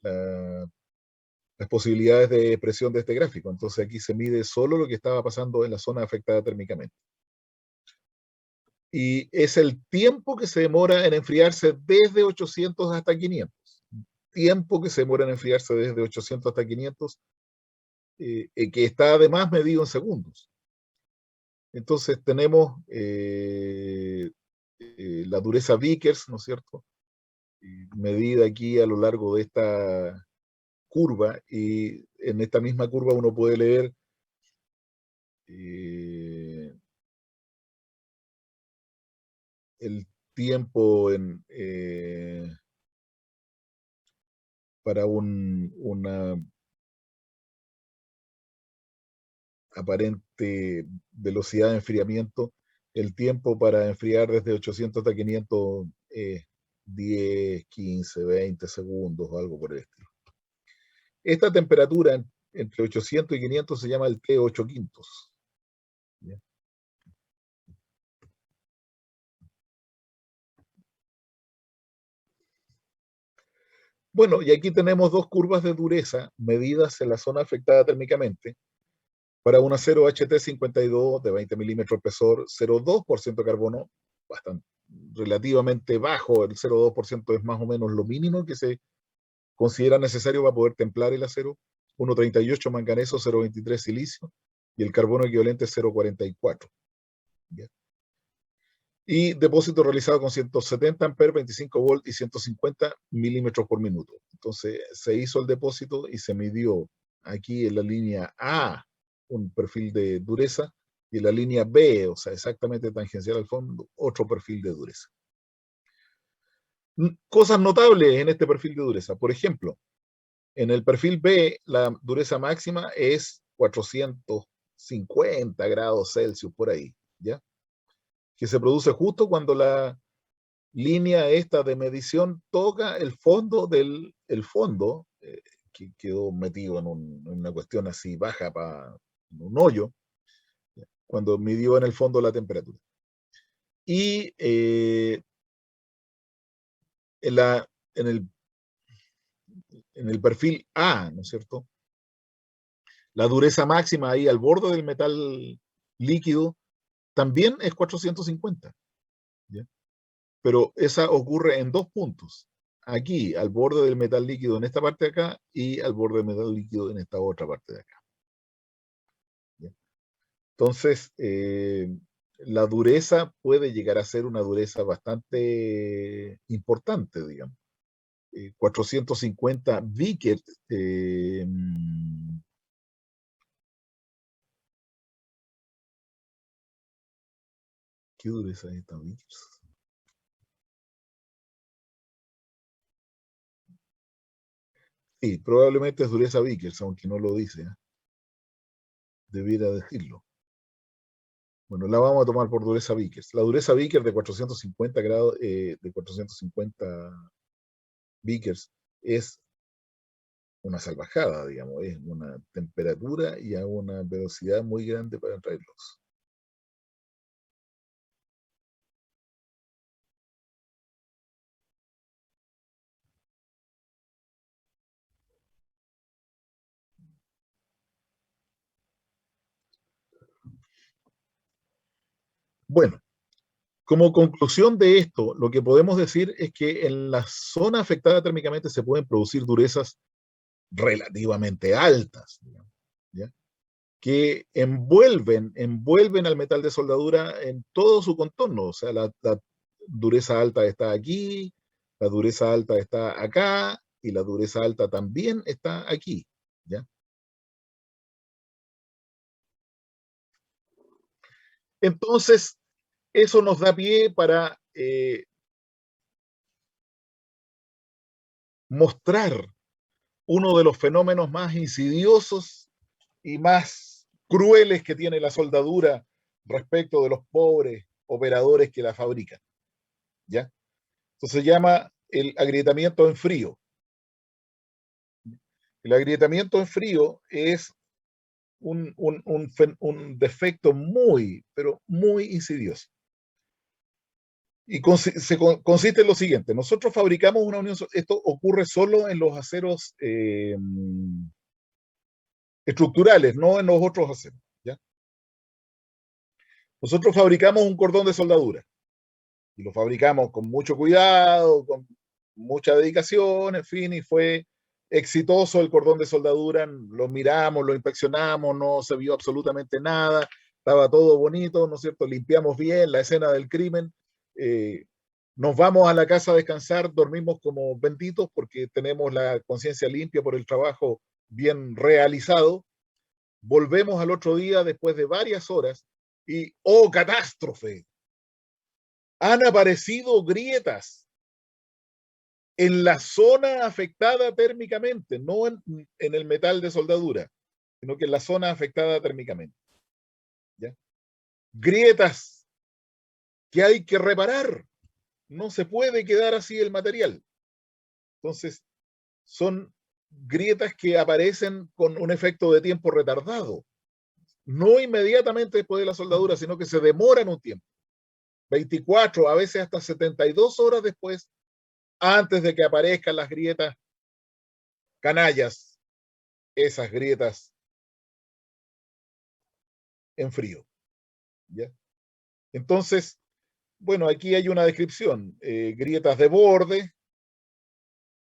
posibilidades de presión de este gráfico. Entonces aquí se mide solo lo que estaba pasando en la zona afectada térmicamente. Y es el tiempo que se demora en enfriarse desde 800 hasta 500. Tiempo que se demora en enfriarse desde 800 hasta 500, que está además medido en segundos. Entonces tenemos la dureza Vickers, ¿no es cierto? Medida aquí a lo largo de esta curva, y en esta misma curva uno puede leer el tiempo para una aparente velocidad de enfriamiento, el tiempo para enfriar desde 800 hasta 500 10, 15, 20 segundos o algo por el estilo. Esta temperatura entre 800 y 500 se llama el T8 quintos. ¿Ya? Bueno, y aquí tenemos dos curvas de dureza medidas en la zona afectada térmicamente para un acero HT52 de 20 milímetros espesor, 0,2% de carbono, bastante, relativamente bajo, el 0,2% es más o menos lo mínimo que se considera necesario para poder templar el acero, 1,38 manganeso, 0,23 silicio, y el carbono equivalente es 0,44. ¿Ya? Y depósito realizado con 170 amperes, 25 volt y 150 milímetros por minuto. Entonces se hizo el depósito y se midió aquí en la línea A un perfil de dureza y en la línea B, o sea, exactamente tangencial al fondo, otro perfil de dureza. Cosas notables en este perfil de dureza. Por ejemplo, en el perfil B, la dureza máxima es 450 grados Celsius por ahí, ¿ya? Que se produce justo cuando la línea esta de medición toca el fondo del fondo, que quedó metido en una cuestión así baja, en un hoyo, cuando midió en el fondo la temperatura. Y en, en el perfil A, ¿no es cierto? La dureza máxima ahí al borde del metal líquido también es 450. ¿Ya? Pero esa ocurre en dos puntos. Aquí, al borde del metal líquido en esta parte de acá y al borde del metal líquido en esta otra parte de acá. ¿Ya? Entonces, la dureza puede llegar a ser una dureza bastante importante, digamos. 450 Vickers. ¿Qué dureza es esta Vickers? Sí, probablemente es dureza Vickers, aunque no lo dice. Debiera decirlo. Bueno, la vamos a tomar por dureza Vickers. La dureza Vickers de 450 grados, de 450 Vickers es una salvajada, digamos, es una temperatura y a una velocidad muy grande para traerlos. Bueno, como conclusión de esto, lo que podemos decir es que en la zona afectada térmicamente se pueden producir durezas relativamente altas, digamos, ¿ya? Que envuelven al metal de soldadura en todo su contorno. O sea, la dureza alta está aquí, la dureza alta está acá y la dureza alta también está aquí. ¿Ya? Entonces, eso nos da pie para mostrar uno de los fenómenos más insidiosos y más crueles que tiene la soldadura respecto de los pobres operadores que la fabrican. ¿Ya? Esto se llama el agrietamiento en frío. El agrietamiento en frío es un defecto muy, pero muy insidioso. Y consiste en lo siguiente: nosotros fabricamos una unión, esto ocurre solo en los aceros estructurales, no en los otros aceros. ¿Ya? Nosotros fabricamos un cordón de soldadura y lo fabricamos con mucho cuidado, con mucha dedicación, en fin, y fue exitoso el cordón de soldadura, lo miramos, lo inspeccionamos, no se vio absolutamente nada, estaba todo bonito, ¿no es cierto? Limpiamos bien la escena del crimen, nos vamos a la casa a descansar, dormimos como benditos porque tenemos la conciencia limpia por el trabajo bien realizado, volvemos al otro día después de varias horas y ¡oh, catástrofe! Han aparecido grietas en la zona afectada térmicamente, no en el metal de soldadura, sino que en la zona afectada térmicamente. ¿Ya? Grietas que hay que reparar. no se puede quedar así el material. Entonces, son grietas que aparecen con un efecto de tiempo retardado. No inmediatamente después de la soldadura, sino que se demoran un tiempo. 24, a veces hasta 72 horas después, antes de que aparezcan las grietas canallas, esas grietas en frío. ¿Ya? Entonces, bueno, aquí hay una descripción. Grietas de borde,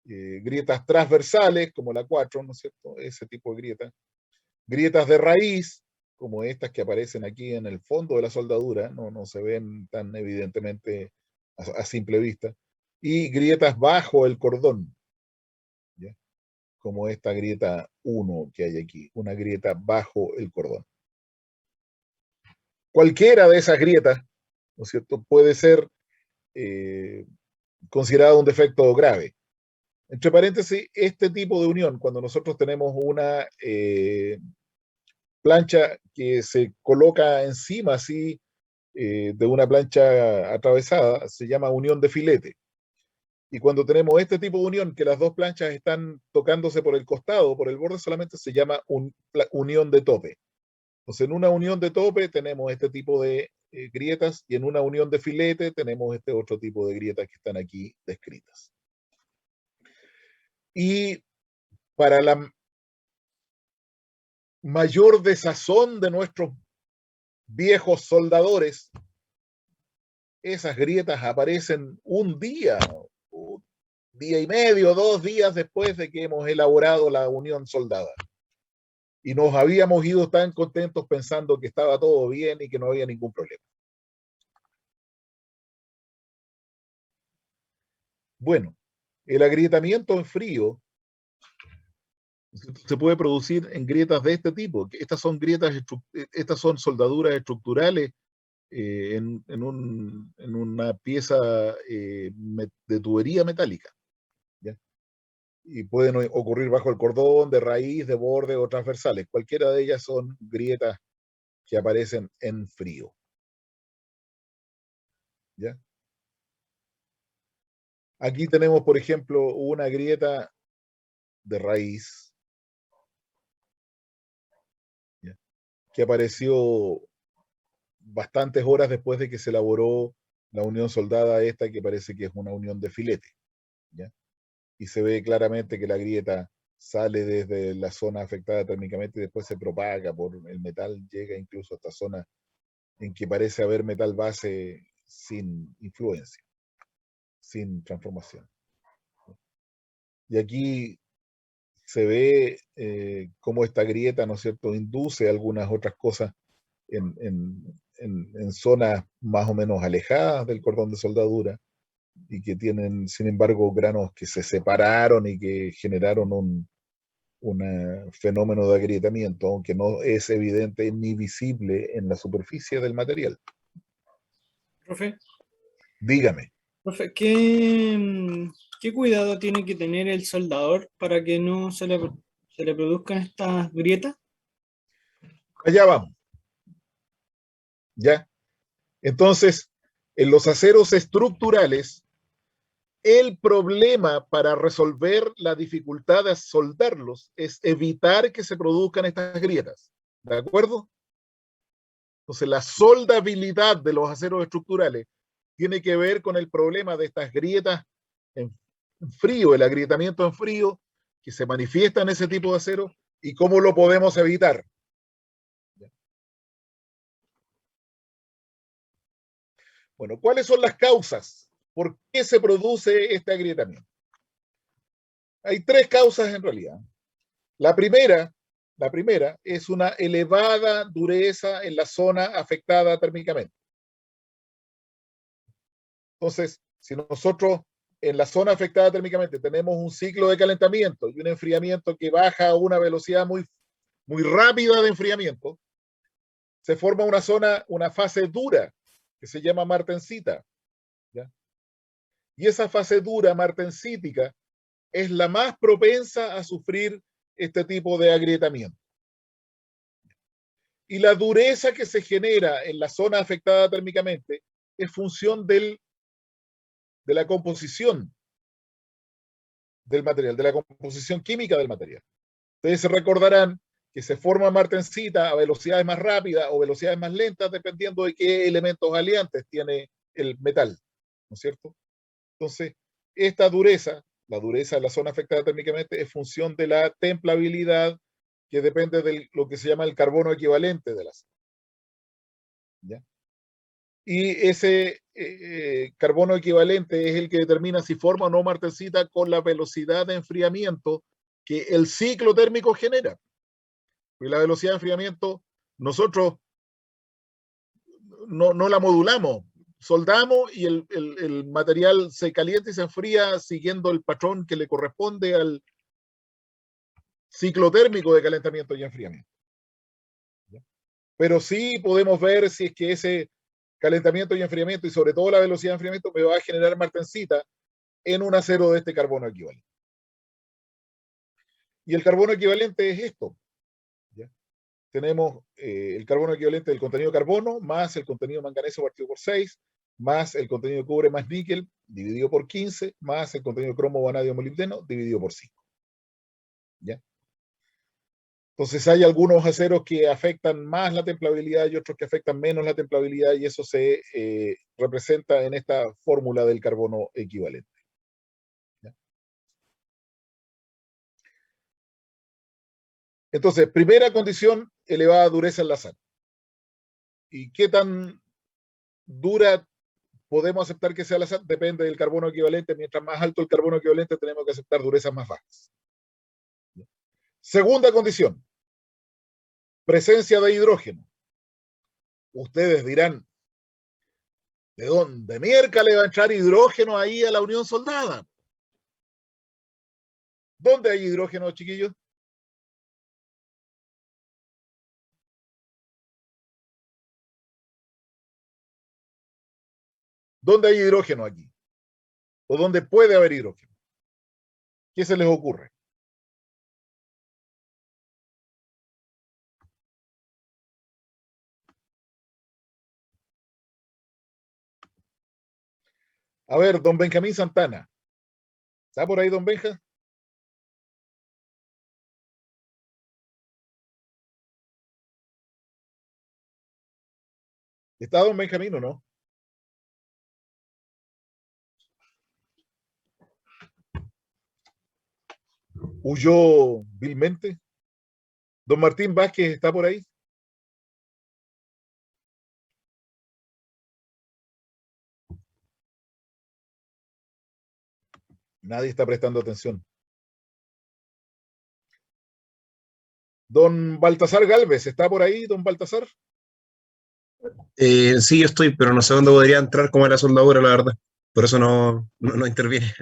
grietas transversales, como la 4, ¿no es cierto? Ese tipo de grietas. Grietas de raíz, como estas que aparecen aquí en el fondo de la soldadura, no se ven tan evidentemente a simple vista. Y grietas bajo el cordón, ¿ya? Como esta grieta 1 que hay aquí, una grieta bajo el cordón. Cualquiera de esas grietas, ¿no es cierto?, puede ser considerado un defecto grave. Entre paréntesis, este tipo de unión, cuando nosotros tenemos una plancha que se coloca encima así de una plancha atravesada, se llama unión de filete. Y cuando tenemos este tipo de unión, que las dos planchas están tocándose por el costado, por el borde solamente, se llama unión de tope. Entonces, en una unión de tope tenemos este tipo de grietas y en una unión de filete tenemos este otro tipo de grietas que están aquí descritas. Y para la mayor desazón de nuestros viejos soldadores, esas grietas aparecen un día y medio, 2 días después de que hemos elaborado la unión soldada. Y nos habíamos ido tan contentos pensando que estaba todo bien y que no había ningún problema. Bueno, el agrietamiento en frío se puede producir en grietas de este tipo. Estas son soldaduras estructurales en una pieza de tubería metálica, ¿ya? Y pueden ocurrir bajo el cordón, de raíz, de borde o transversales. Cualquiera de ellas son grietas que aparecen en frío, ¿ya? Aquí tenemos, por ejemplo, una grieta de raíz, ¿ya?, que apareció bastantes horas después de que se elaboró la unión soldada esta, que parece que es una unión de filete, ¿ya? Y se ve claramente que la grieta sale desde la zona afectada térmicamente y después se propaga por el metal, llega incluso a esta zona en que parece haber metal base sin influencia, sin transformación. Y aquí se ve cómo esta grieta, ¿no es cierto?, induce algunas otras cosas en zonas más o menos alejadas del cordón de soldadura y que tienen, sin embargo, granos que se separaron y que generaron un fenómeno de agrietamiento, aunque no es evidente ni visible en la superficie del material. Profe, Dígame. profe, ¿qué cuidado tiene que tener el soldador para que no se le produzcan estas grietas? Allá vamos. ¿Ya? Entonces, en los aceros estructurales, el problema para resolver la dificultad de soldarlos es evitar que se produzcan estas grietas. ¿De acuerdo? Entonces, la soldabilidad de los aceros estructurales tiene que ver con el problema de estas grietas en frío, el agrietamiento en frío, que se manifiesta en ese tipo de acero y cómo lo podemos evitar. Bueno, ¿cuáles son las causas? ¿Por qué se produce este agrietamiento? Hay 3 causas en realidad. La primera es una elevada dureza en la zona afectada térmicamente. Entonces, si nosotros en la zona afectada térmicamente tenemos un ciclo de calentamiento y un enfriamiento que baja a una velocidad muy, muy rápida de enfriamiento, se forma una fase dura que se llama martensita, ¿ya? Y esa fase dura martensítica es la más propensa a sufrir este tipo de agrietamiento. Y la dureza que se genera en la zona afectada térmicamente es función del de la composición del material, de la composición química del material. Ustedes se recordarán que se forma martensita a velocidades más rápidas o velocidades más lentas, dependiendo de qué elementos aliantes tiene el metal, ¿no es cierto? Entonces, esta dureza, la dureza de la zona afectada térmicamente, es función de la templabilidad, que depende de lo que se llama el carbono equivalente de la zona. ¿Ya? Y ese carbono equivalente es el que determina si forma o no martensita con la velocidad de enfriamiento que el ciclo térmico genera. Y la velocidad de enfriamiento, nosotros no la modulamos, soldamos y el material se calienta y se enfría siguiendo el patrón que le corresponde al ciclo térmico de calentamiento y enfriamiento. ¿Ya? Pero sí podemos ver si es que ese calentamiento y enfriamiento, y sobre todo la velocidad de enfriamiento, me va a generar martensita en un acero de este carbono equivalente. Y el carbono equivalente es esto. ¿Ya? Tenemos el carbono equivalente del contenido de carbono más el contenido de manganeso partido por 6, más el contenido de cobre más níquel dividido por 15, más el contenido de cromo, vanadio, molibdeno dividido por 5. ¿Ya? Entonces hay algunos aceros que afectan más la templabilidad y otros que afectan menos la templabilidad, y eso se representa en esta fórmula del carbono equivalente. ¿Ya? Entonces, primera condición, elevada dureza en la sal. ¿Y qué tan dura podemos aceptar que sea la sal? Depende del carbono equivalente. Mientras más alto el carbono equivalente, tenemos que aceptar durezas más bajas. ¿Ya? Segunda condición, presencia de hidrógeno. Ustedes dirán, ¿de dónde mierda le va a entrar hidrógeno ahí a la unión soldada? ¿Dónde hay hidrógeno, chiquillos? ¿Dónde hay hidrógeno aquí? ¿O dónde puede haber hidrógeno? ¿Qué se les ocurre? A ver, don Benjamín Santana. ¿Está por ahí, don Benja? ¿Está don Benjamín o no? ¿Huyó vilmente? ¿Don Martín Vázquez está por ahí? Nadie está prestando atención. Don Baltasar Galvez, ¿está por ahí, don Baltasar? Sí, yo estoy, pero no sé dónde podría entrar como la soldadura, la verdad. Por eso no interviene.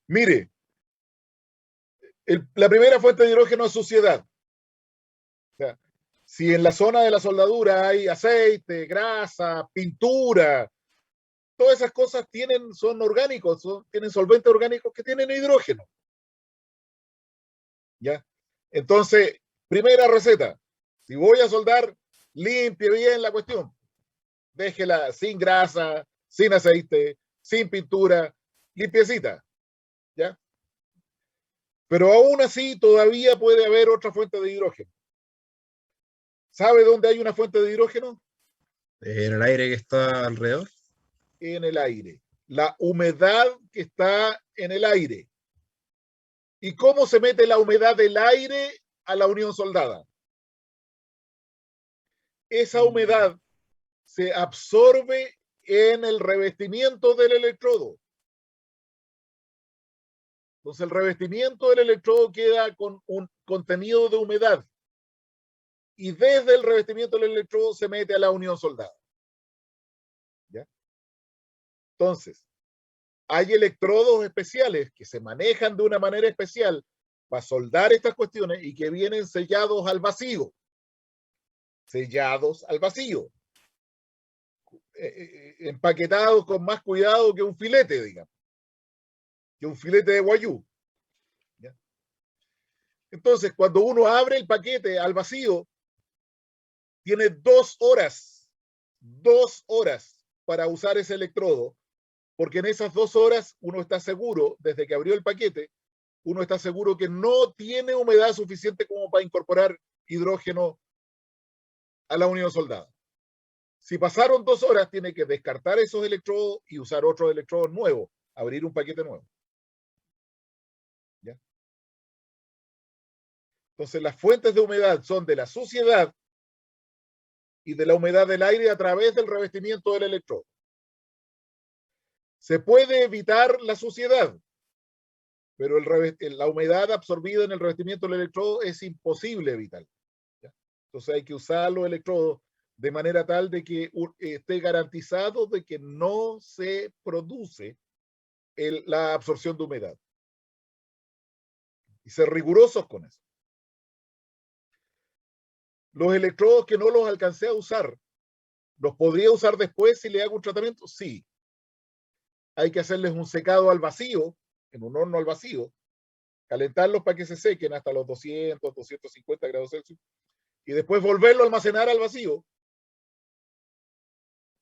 Mire, la primera fuente de hidrógeno es suciedad. O sea, si en la zona de la soldadura hay aceite, grasa, pintura, todas esas cosas son orgánicos, tienen solventes orgánicos que tienen hidrógeno. ¿Ya? Entonces, primera receta, si voy a soldar, limpie bien la cuestión. Déjela sin grasa, sin aceite, sin pintura, limpiecita. ¿Ya? Pero aún así todavía puede haber otra fuente de hidrógeno. ¿Sabe dónde hay una fuente de hidrógeno? En el aire que está alrededor. En el aire. La humedad que está en el aire. ¿Y cómo se mete la humedad del aire a la unión soldada? Esa humedad se absorbe en el revestimiento del electrodo. Entonces el revestimiento del electrodo queda con un contenido de humedad. Y desde el revestimiento del electrodo se mete a la unión soldada. ¿Ya? Entonces, hay electrodos especiales que se manejan de una manera especial para soldar estas cuestiones y que vienen sellados al vacío. Sellados al vacío. Empaquetados con más cuidado que un filete, digamos. Que un filete de guayú. ¿Ya? Entonces, cuando uno abre el paquete al vacío, tiene 2 horas para usar ese electrodo, porque en esas 2 horas uno está seguro, desde que abrió el paquete, uno está seguro que no tiene humedad suficiente como para incorporar hidrógeno a la unión soldada. Si pasaron 2 horas, tiene que descartar esos electrodos y usar otros electrodos nuevos, abrir un paquete nuevo. ¿Ya? Entonces, las fuentes de humedad son de la suciedad y de la humedad del aire a través del revestimiento del electrodo. Se puede evitar la suciedad, pero la humedad absorbida en el revestimiento del electrodo es imposible evitar. ¿Ya? Entonces hay que usar los electrodos de manera tal de que esté garantizado de que no se produce la absorción de humedad. Y ser rigurosos con eso. Los electrodos que no los alcancé a usar, ¿los podría usar después si le hago un tratamiento? Sí. Hay que hacerles un secado al vacío, en un horno al vacío, calentarlos para que se sequen hasta los 200, 250 grados Celsius, y después volverlo a almacenar al vacío,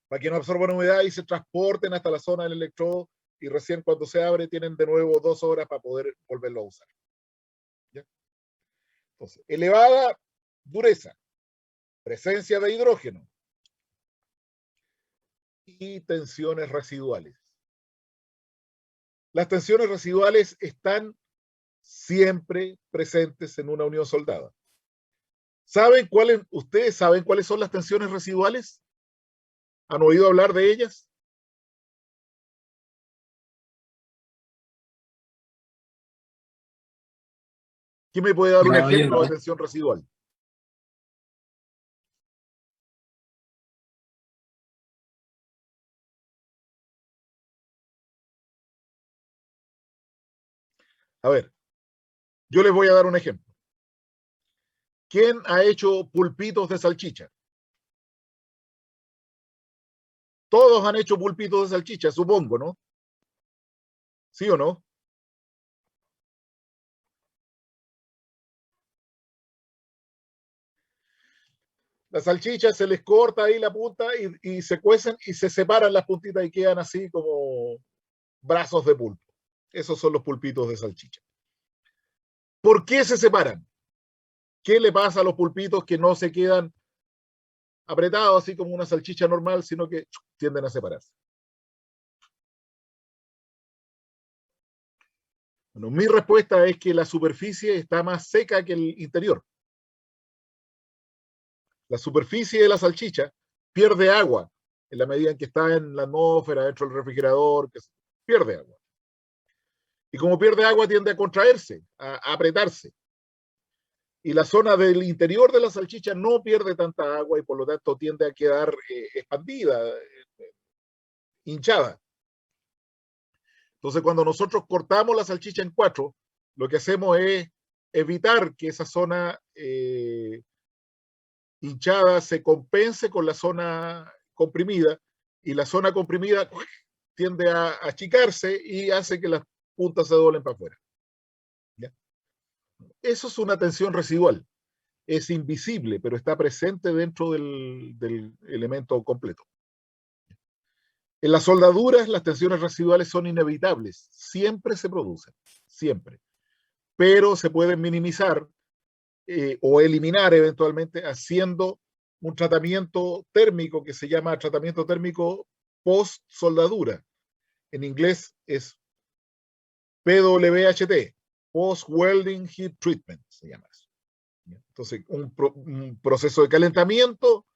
para que no absorban humedad y se transporten hasta la zona del electrodo, y recién cuando se abre tienen de nuevo 2 horas para poder volverlo a usar. ¿Ya? Entonces, elevada dureza, presencia de hidrógeno y tensiones residuales. Las tensiones residuales están siempre presentes en una unión soldada. ¿Ustedes saben cuáles son las tensiones residuales? ¿Han oído hablar de ellas? ¿Quién me puede dar un ejemplo de tensión residual? A ver, yo les voy a dar un ejemplo. ¿Quién ha hecho pulpitos de salchicha? Todos han hecho pulpitos de salchicha, supongo, ¿no? ¿Sí o no? Las salchichas se les corta ahí la punta y se cuecen y se separan las puntitas y quedan así como brazos de pulpo. Esos son los pulpitos de salchicha. ¿Por qué se separan? ¿Qué le pasa a los pulpitos que no se quedan apretados así como una salchicha normal, sino que tienden a separarse? Bueno, mi respuesta es que la superficie está más seca que el interior. La superficie de la salchicha pierde agua en la medida en que está en la atmósfera, dentro del refrigerador, que pierde agua. Y como pierde agua tiende a contraerse, a apretarse. Y la zona del interior de la salchicha no pierde tanta agua y por lo tanto tiende a quedar expandida, hinchada. Entonces cuando nosotros cortamos la salchicha en 4, lo que hacemos es evitar que esa zona hinchada se compense con la zona comprimida, y la zona comprimida tiende a achicarse y hace que las puntas se doblen para afuera. ¿Ya? Eso es una tensión residual. Es invisible, pero está presente dentro del elemento completo. En las soldaduras, las tensiones residuales son inevitables. Siempre se producen, siempre. Pero se pueden minimizar o eliminar eventualmente haciendo un tratamiento térmico que se llama tratamiento térmico post-soldadura. En inglés es PWHT, Post-Welding Heat Treatment, se llama eso. Entonces, un proceso de calentamiento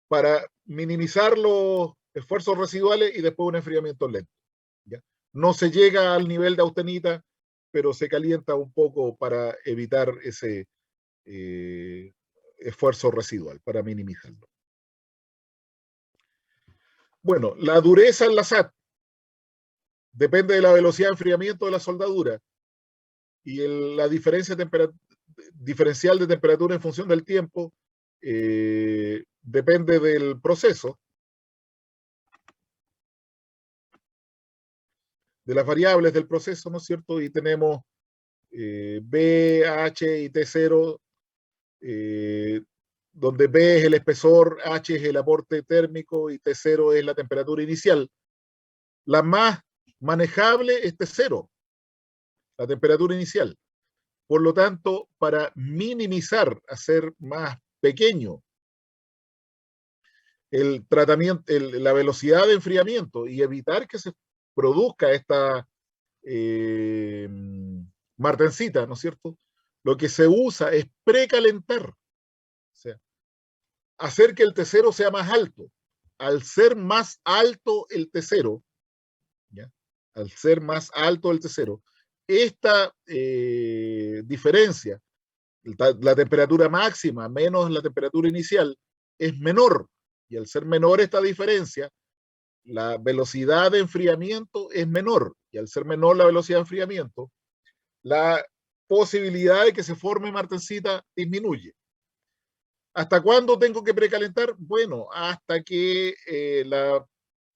para minimizar los esfuerzos residuales y después un enfriamiento lento. ¿Ya? No se llega al nivel de austenita, pero se calienta un poco para evitar ese esfuerzo residual, para minimizarlo. Bueno, la dureza en la SAT depende de la velocidad de enfriamiento de la soldadura y la diferencial de temperatura en función del tiempo depende del proceso, de las variables del proceso, ¿no es cierto? Y tenemos B, H y T0 donde B es el espesor, H es el aporte térmico y T0 es la temperatura inicial. La más manejable es T0, la temperatura inicial. Por lo tanto, para minimizar, hacer más pequeño el tratamiento, la velocidad de enfriamiento y evitar que se produzca esta martensita, ¿no es cierto? Lo que se usa es precalentar, o sea, hacer que el T0 sea más alto. Al ser más alto el T0, ¿ya? Al ser más alto el T0, esta diferencia, la temperatura máxima menos la temperatura inicial, es menor. Y al ser menor esta diferencia, la velocidad de enfriamiento es menor. Y al ser menor la velocidad de enfriamiento, la posibilidad de que se forme martensita disminuye. ¿Hasta cuándo tengo que precalentar? Bueno, hasta que la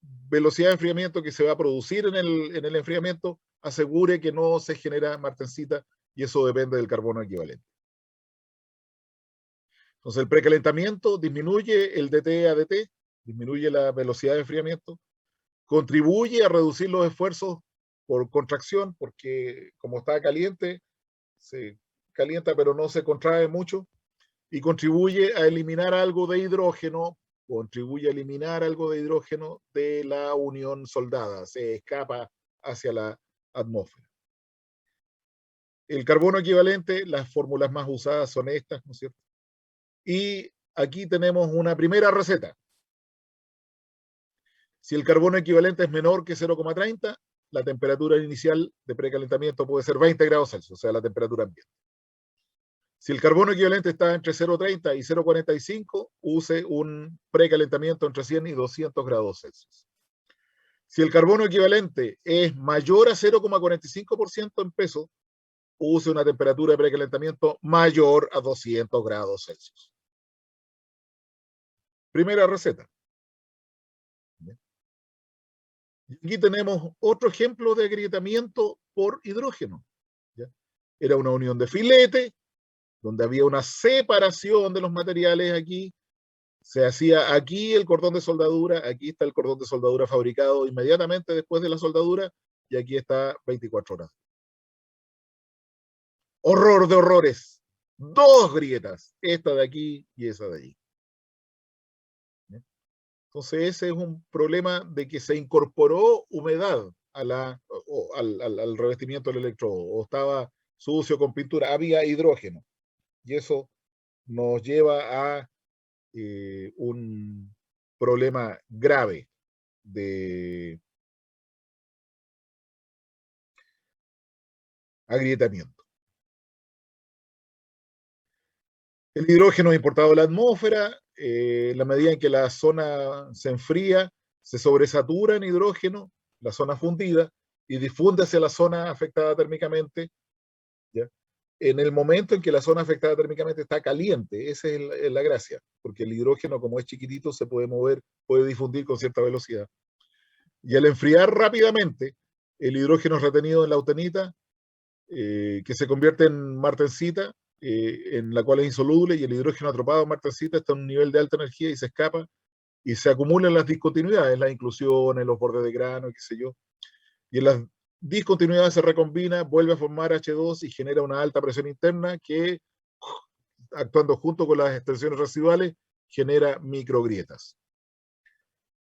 velocidad de enfriamiento que se va a producir en el enfriamiento asegure que no se genera martensita, y eso depende del carbono equivalente. Entonces el precalentamiento disminuye el DT a DT, disminuye la velocidad de enfriamiento, contribuye a reducir los esfuerzos por contracción, porque como está caliente, se calienta pero no se contrae mucho, y contribuye a eliminar algo de hidrógeno, de la unión soldada, se escapa hacia la atmósfera. El carbono equivalente, las fórmulas más usadas son estas, ¿no es cierto? Y aquí tenemos una primera receta. Si el carbono equivalente es menor que 0,30, la temperatura inicial de precalentamiento puede ser 20 grados Celsius, o sea, la temperatura ambiente. Si el carbono equivalente está entre 0,30 y 0,45, use un precalentamiento entre 100 y 200 grados Celsius. Si el carbono equivalente es mayor a 0,45% en peso, use una temperatura de precalentamiento mayor a 200 grados Celsius. Primera receta. Aquí tenemos otro ejemplo de agrietamiento por hidrógeno. ¿Ya? Era una unión de filete, donde había una separación de los materiales aquí. Se hacía aquí el cordón de soldadura, aquí está el cordón de soldadura fabricado inmediatamente después de la soldadura, y aquí está 24 horas. Horror de horrores. Dos grietas, esta de aquí y esa de allí. Entonces ese es un problema de que se incorporó humedad al revestimiento del electrodo, o estaba sucio con pintura, había hidrógeno, y eso nos lleva a un problema grave de agrietamiento. El hidrógeno es importado de la atmósfera, en la medida en que la zona se enfría, se sobresatura en hidrógeno, la zona fundida, y difunde hacia la zona afectada térmicamente, ¿ya? En el momento en que la zona afectada térmicamente está caliente, esa es la gracia, porque el hidrógeno, como es chiquitito, se puede mover, puede difundir con cierta velocidad. Y al enfriar rápidamente, el hidrógeno es retenido en la autenita, que se convierte en martensita, en la cual es insoluble, y el hidrógeno atropado en martensita está a un nivel de alta energía y se escapa, y se acumulan las discontinuidades, las inclusiones, los bordes de grano, qué sé yo. Y en las discontinuidades se recombina, vuelve a formar H2 y genera una alta presión interna que, actuando junto con las extensiones residuales, genera microgrietas.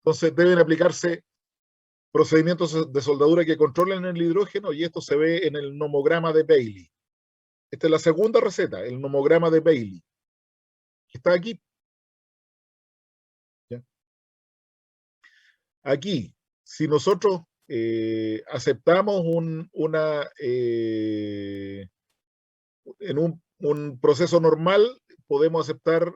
Entonces deben aplicarse procedimientos de soldadura que controlen el hidrógeno, y esto se ve en el nomograma de Bailey. Esta es la segunda receta, el nomograma de Bailey, que está aquí. ¿Ya? Aquí, si nosotros aceptamos en un proceso normal, podemos aceptar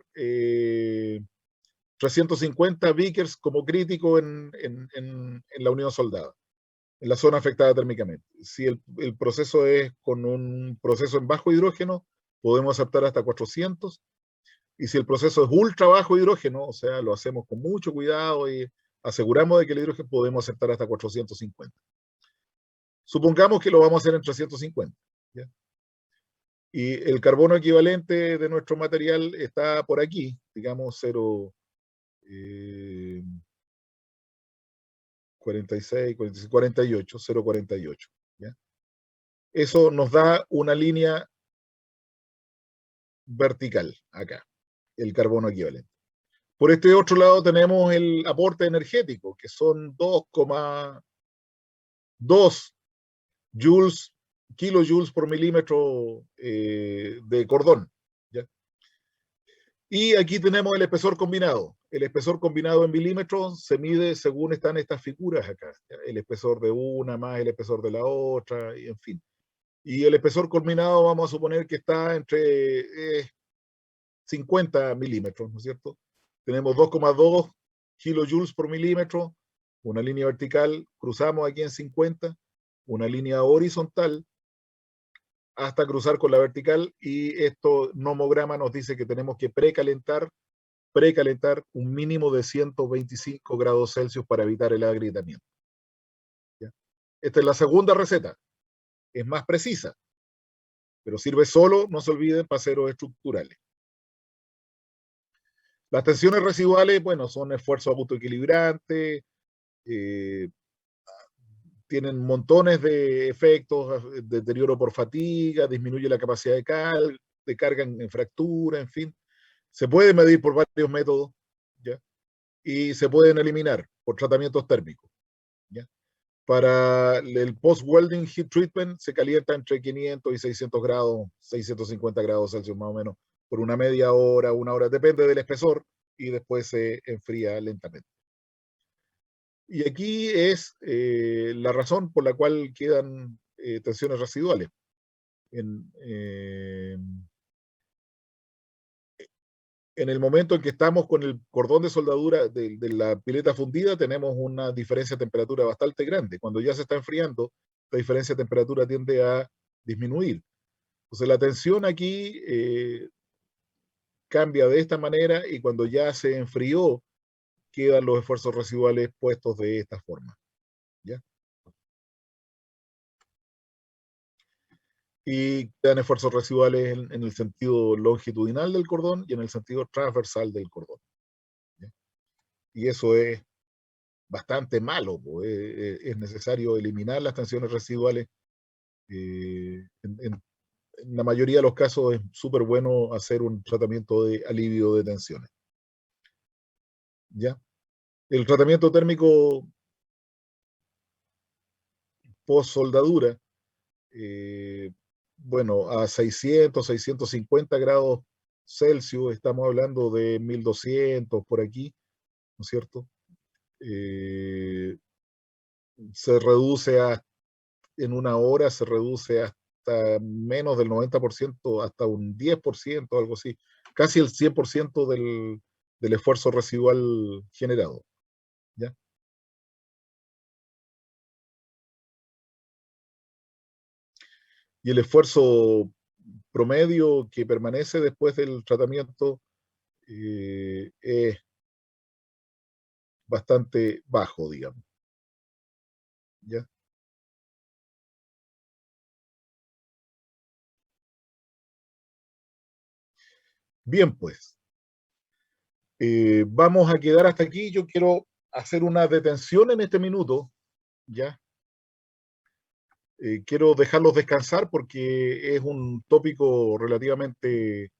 350 Vickers como crítico en la unión soldada, en la zona afectada térmicamente. Si el proceso es con un proceso en bajo hidrógeno, podemos aceptar hasta 400. Y si el proceso es ultra bajo hidrógeno, o sea, lo hacemos con mucho cuidado y aseguramos de que el hidrógeno, podemos aceptar hasta 450. Supongamos que lo vamos a hacer en 350. ¿Ya? Y el carbono equivalente de nuestro material está por aquí, digamos 46, 46, 48, 0,48. ¿Ya? Eso nos da una línea vertical acá, el carbono equivalente. Por este otro lado tenemos el aporte energético, que son 2,2 kilojoules por milímetro de cordón. ¿Ya? Y aquí tenemos el espesor combinado. El espesor combinado en milímetros se mide según están estas figuras acá. ¿Ya? El espesor de una más el espesor de la otra, y en fin. Y el espesor combinado vamos a suponer que está entre 50 milímetros, ¿no es cierto? Tenemos 2,2 kilojoules por milímetro, una línea vertical, cruzamos aquí en 50, una línea horizontal hasta cruzar con la vertical, y esto nomograma nos dice que tenemos que precalentar un mínimo de 125 grados Celsius para evitar el agrietamiento. ¿Ya? Esta es la segunda receta, es más precisa, pero sirve solo, no se olviden, para aceros estructurales. Las tensiones residuales, bueno, son esfuerzos autoequilibrantes, tienen montones de efectos, deterioro por fatiga, disminuye la capacidad de carga en fractura, en fin. Se puede medir por varios métodos, ¿ya? Y se pueden eliminar por tratamientos térmicos, ¿ya? Para el post-welding heat treatment se calienta entre 500 y 600 grados, 650 grados Celsius más o menos, por una media hora, una hora, depende del espesor, y después se enfría lentamente. Y aquí es la razón por la cual quedan tensiones residuales. En el momento en que estamos con el cordón de soldadura de la pileta fundida, tenemos una diferencia de temperatura bastante grande. Cuando ya se está enfriando, la diferencia de temperatura tiende a disminuir. Entonces la tensión aquí cambia de esta manera, y cuando ya se enfrió, quedan los esfuerzos residuales puestos de esta forma. ¿Ya? Y quedan esfuerzos residuales en el sentido longitudinal del cordón y en el sentido transversal del cordón. ¿Ya? Y eso es bastante malo, es necesario eliminar las tensiones residuales. En la mayoría de los casos es súper bueno hacer un tratamiento de alivio de tensiones. ¿Ya? El tratamiento térmico post soldadura, bueno, a 600, 650 grados Celsius, estamos hablando de 1200 por aquí, ¿no es cierto? Se reduce en una hora, se reduce hasta menos del 90%, hasta un 10%, algo así, casi el 100% del esfuerzo residual generado. ¿Ya? Y el esfuerzo promedio que permanece después del tratamiento es bastante bajo, digamos. ¿Ya? Bien, pues, vamos a quedar hasta aquí. Yo quiero hacer una detención en este minuto, ¿ya? Quiero dejarlos descansar porque es un tópico relativamente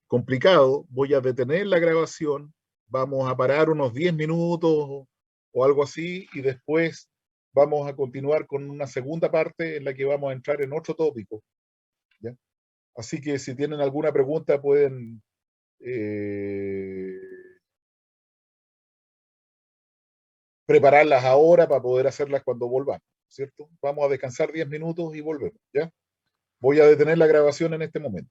complicado. Voy a detener la grabación, vamos a parar unos 10 minutos o algo así, y después vamos a continuar con una segunda parte en la que vamos a entrar en otro tópico. ¿Ya? Así que si tienen alguna pregunta pueden prepararlas ahora para poder hacerlas cuando volvamos, ¿cierto? Vamos a descansar 10 minutos y volvemos, ¿ya? Voy a detener la grabación en este momento.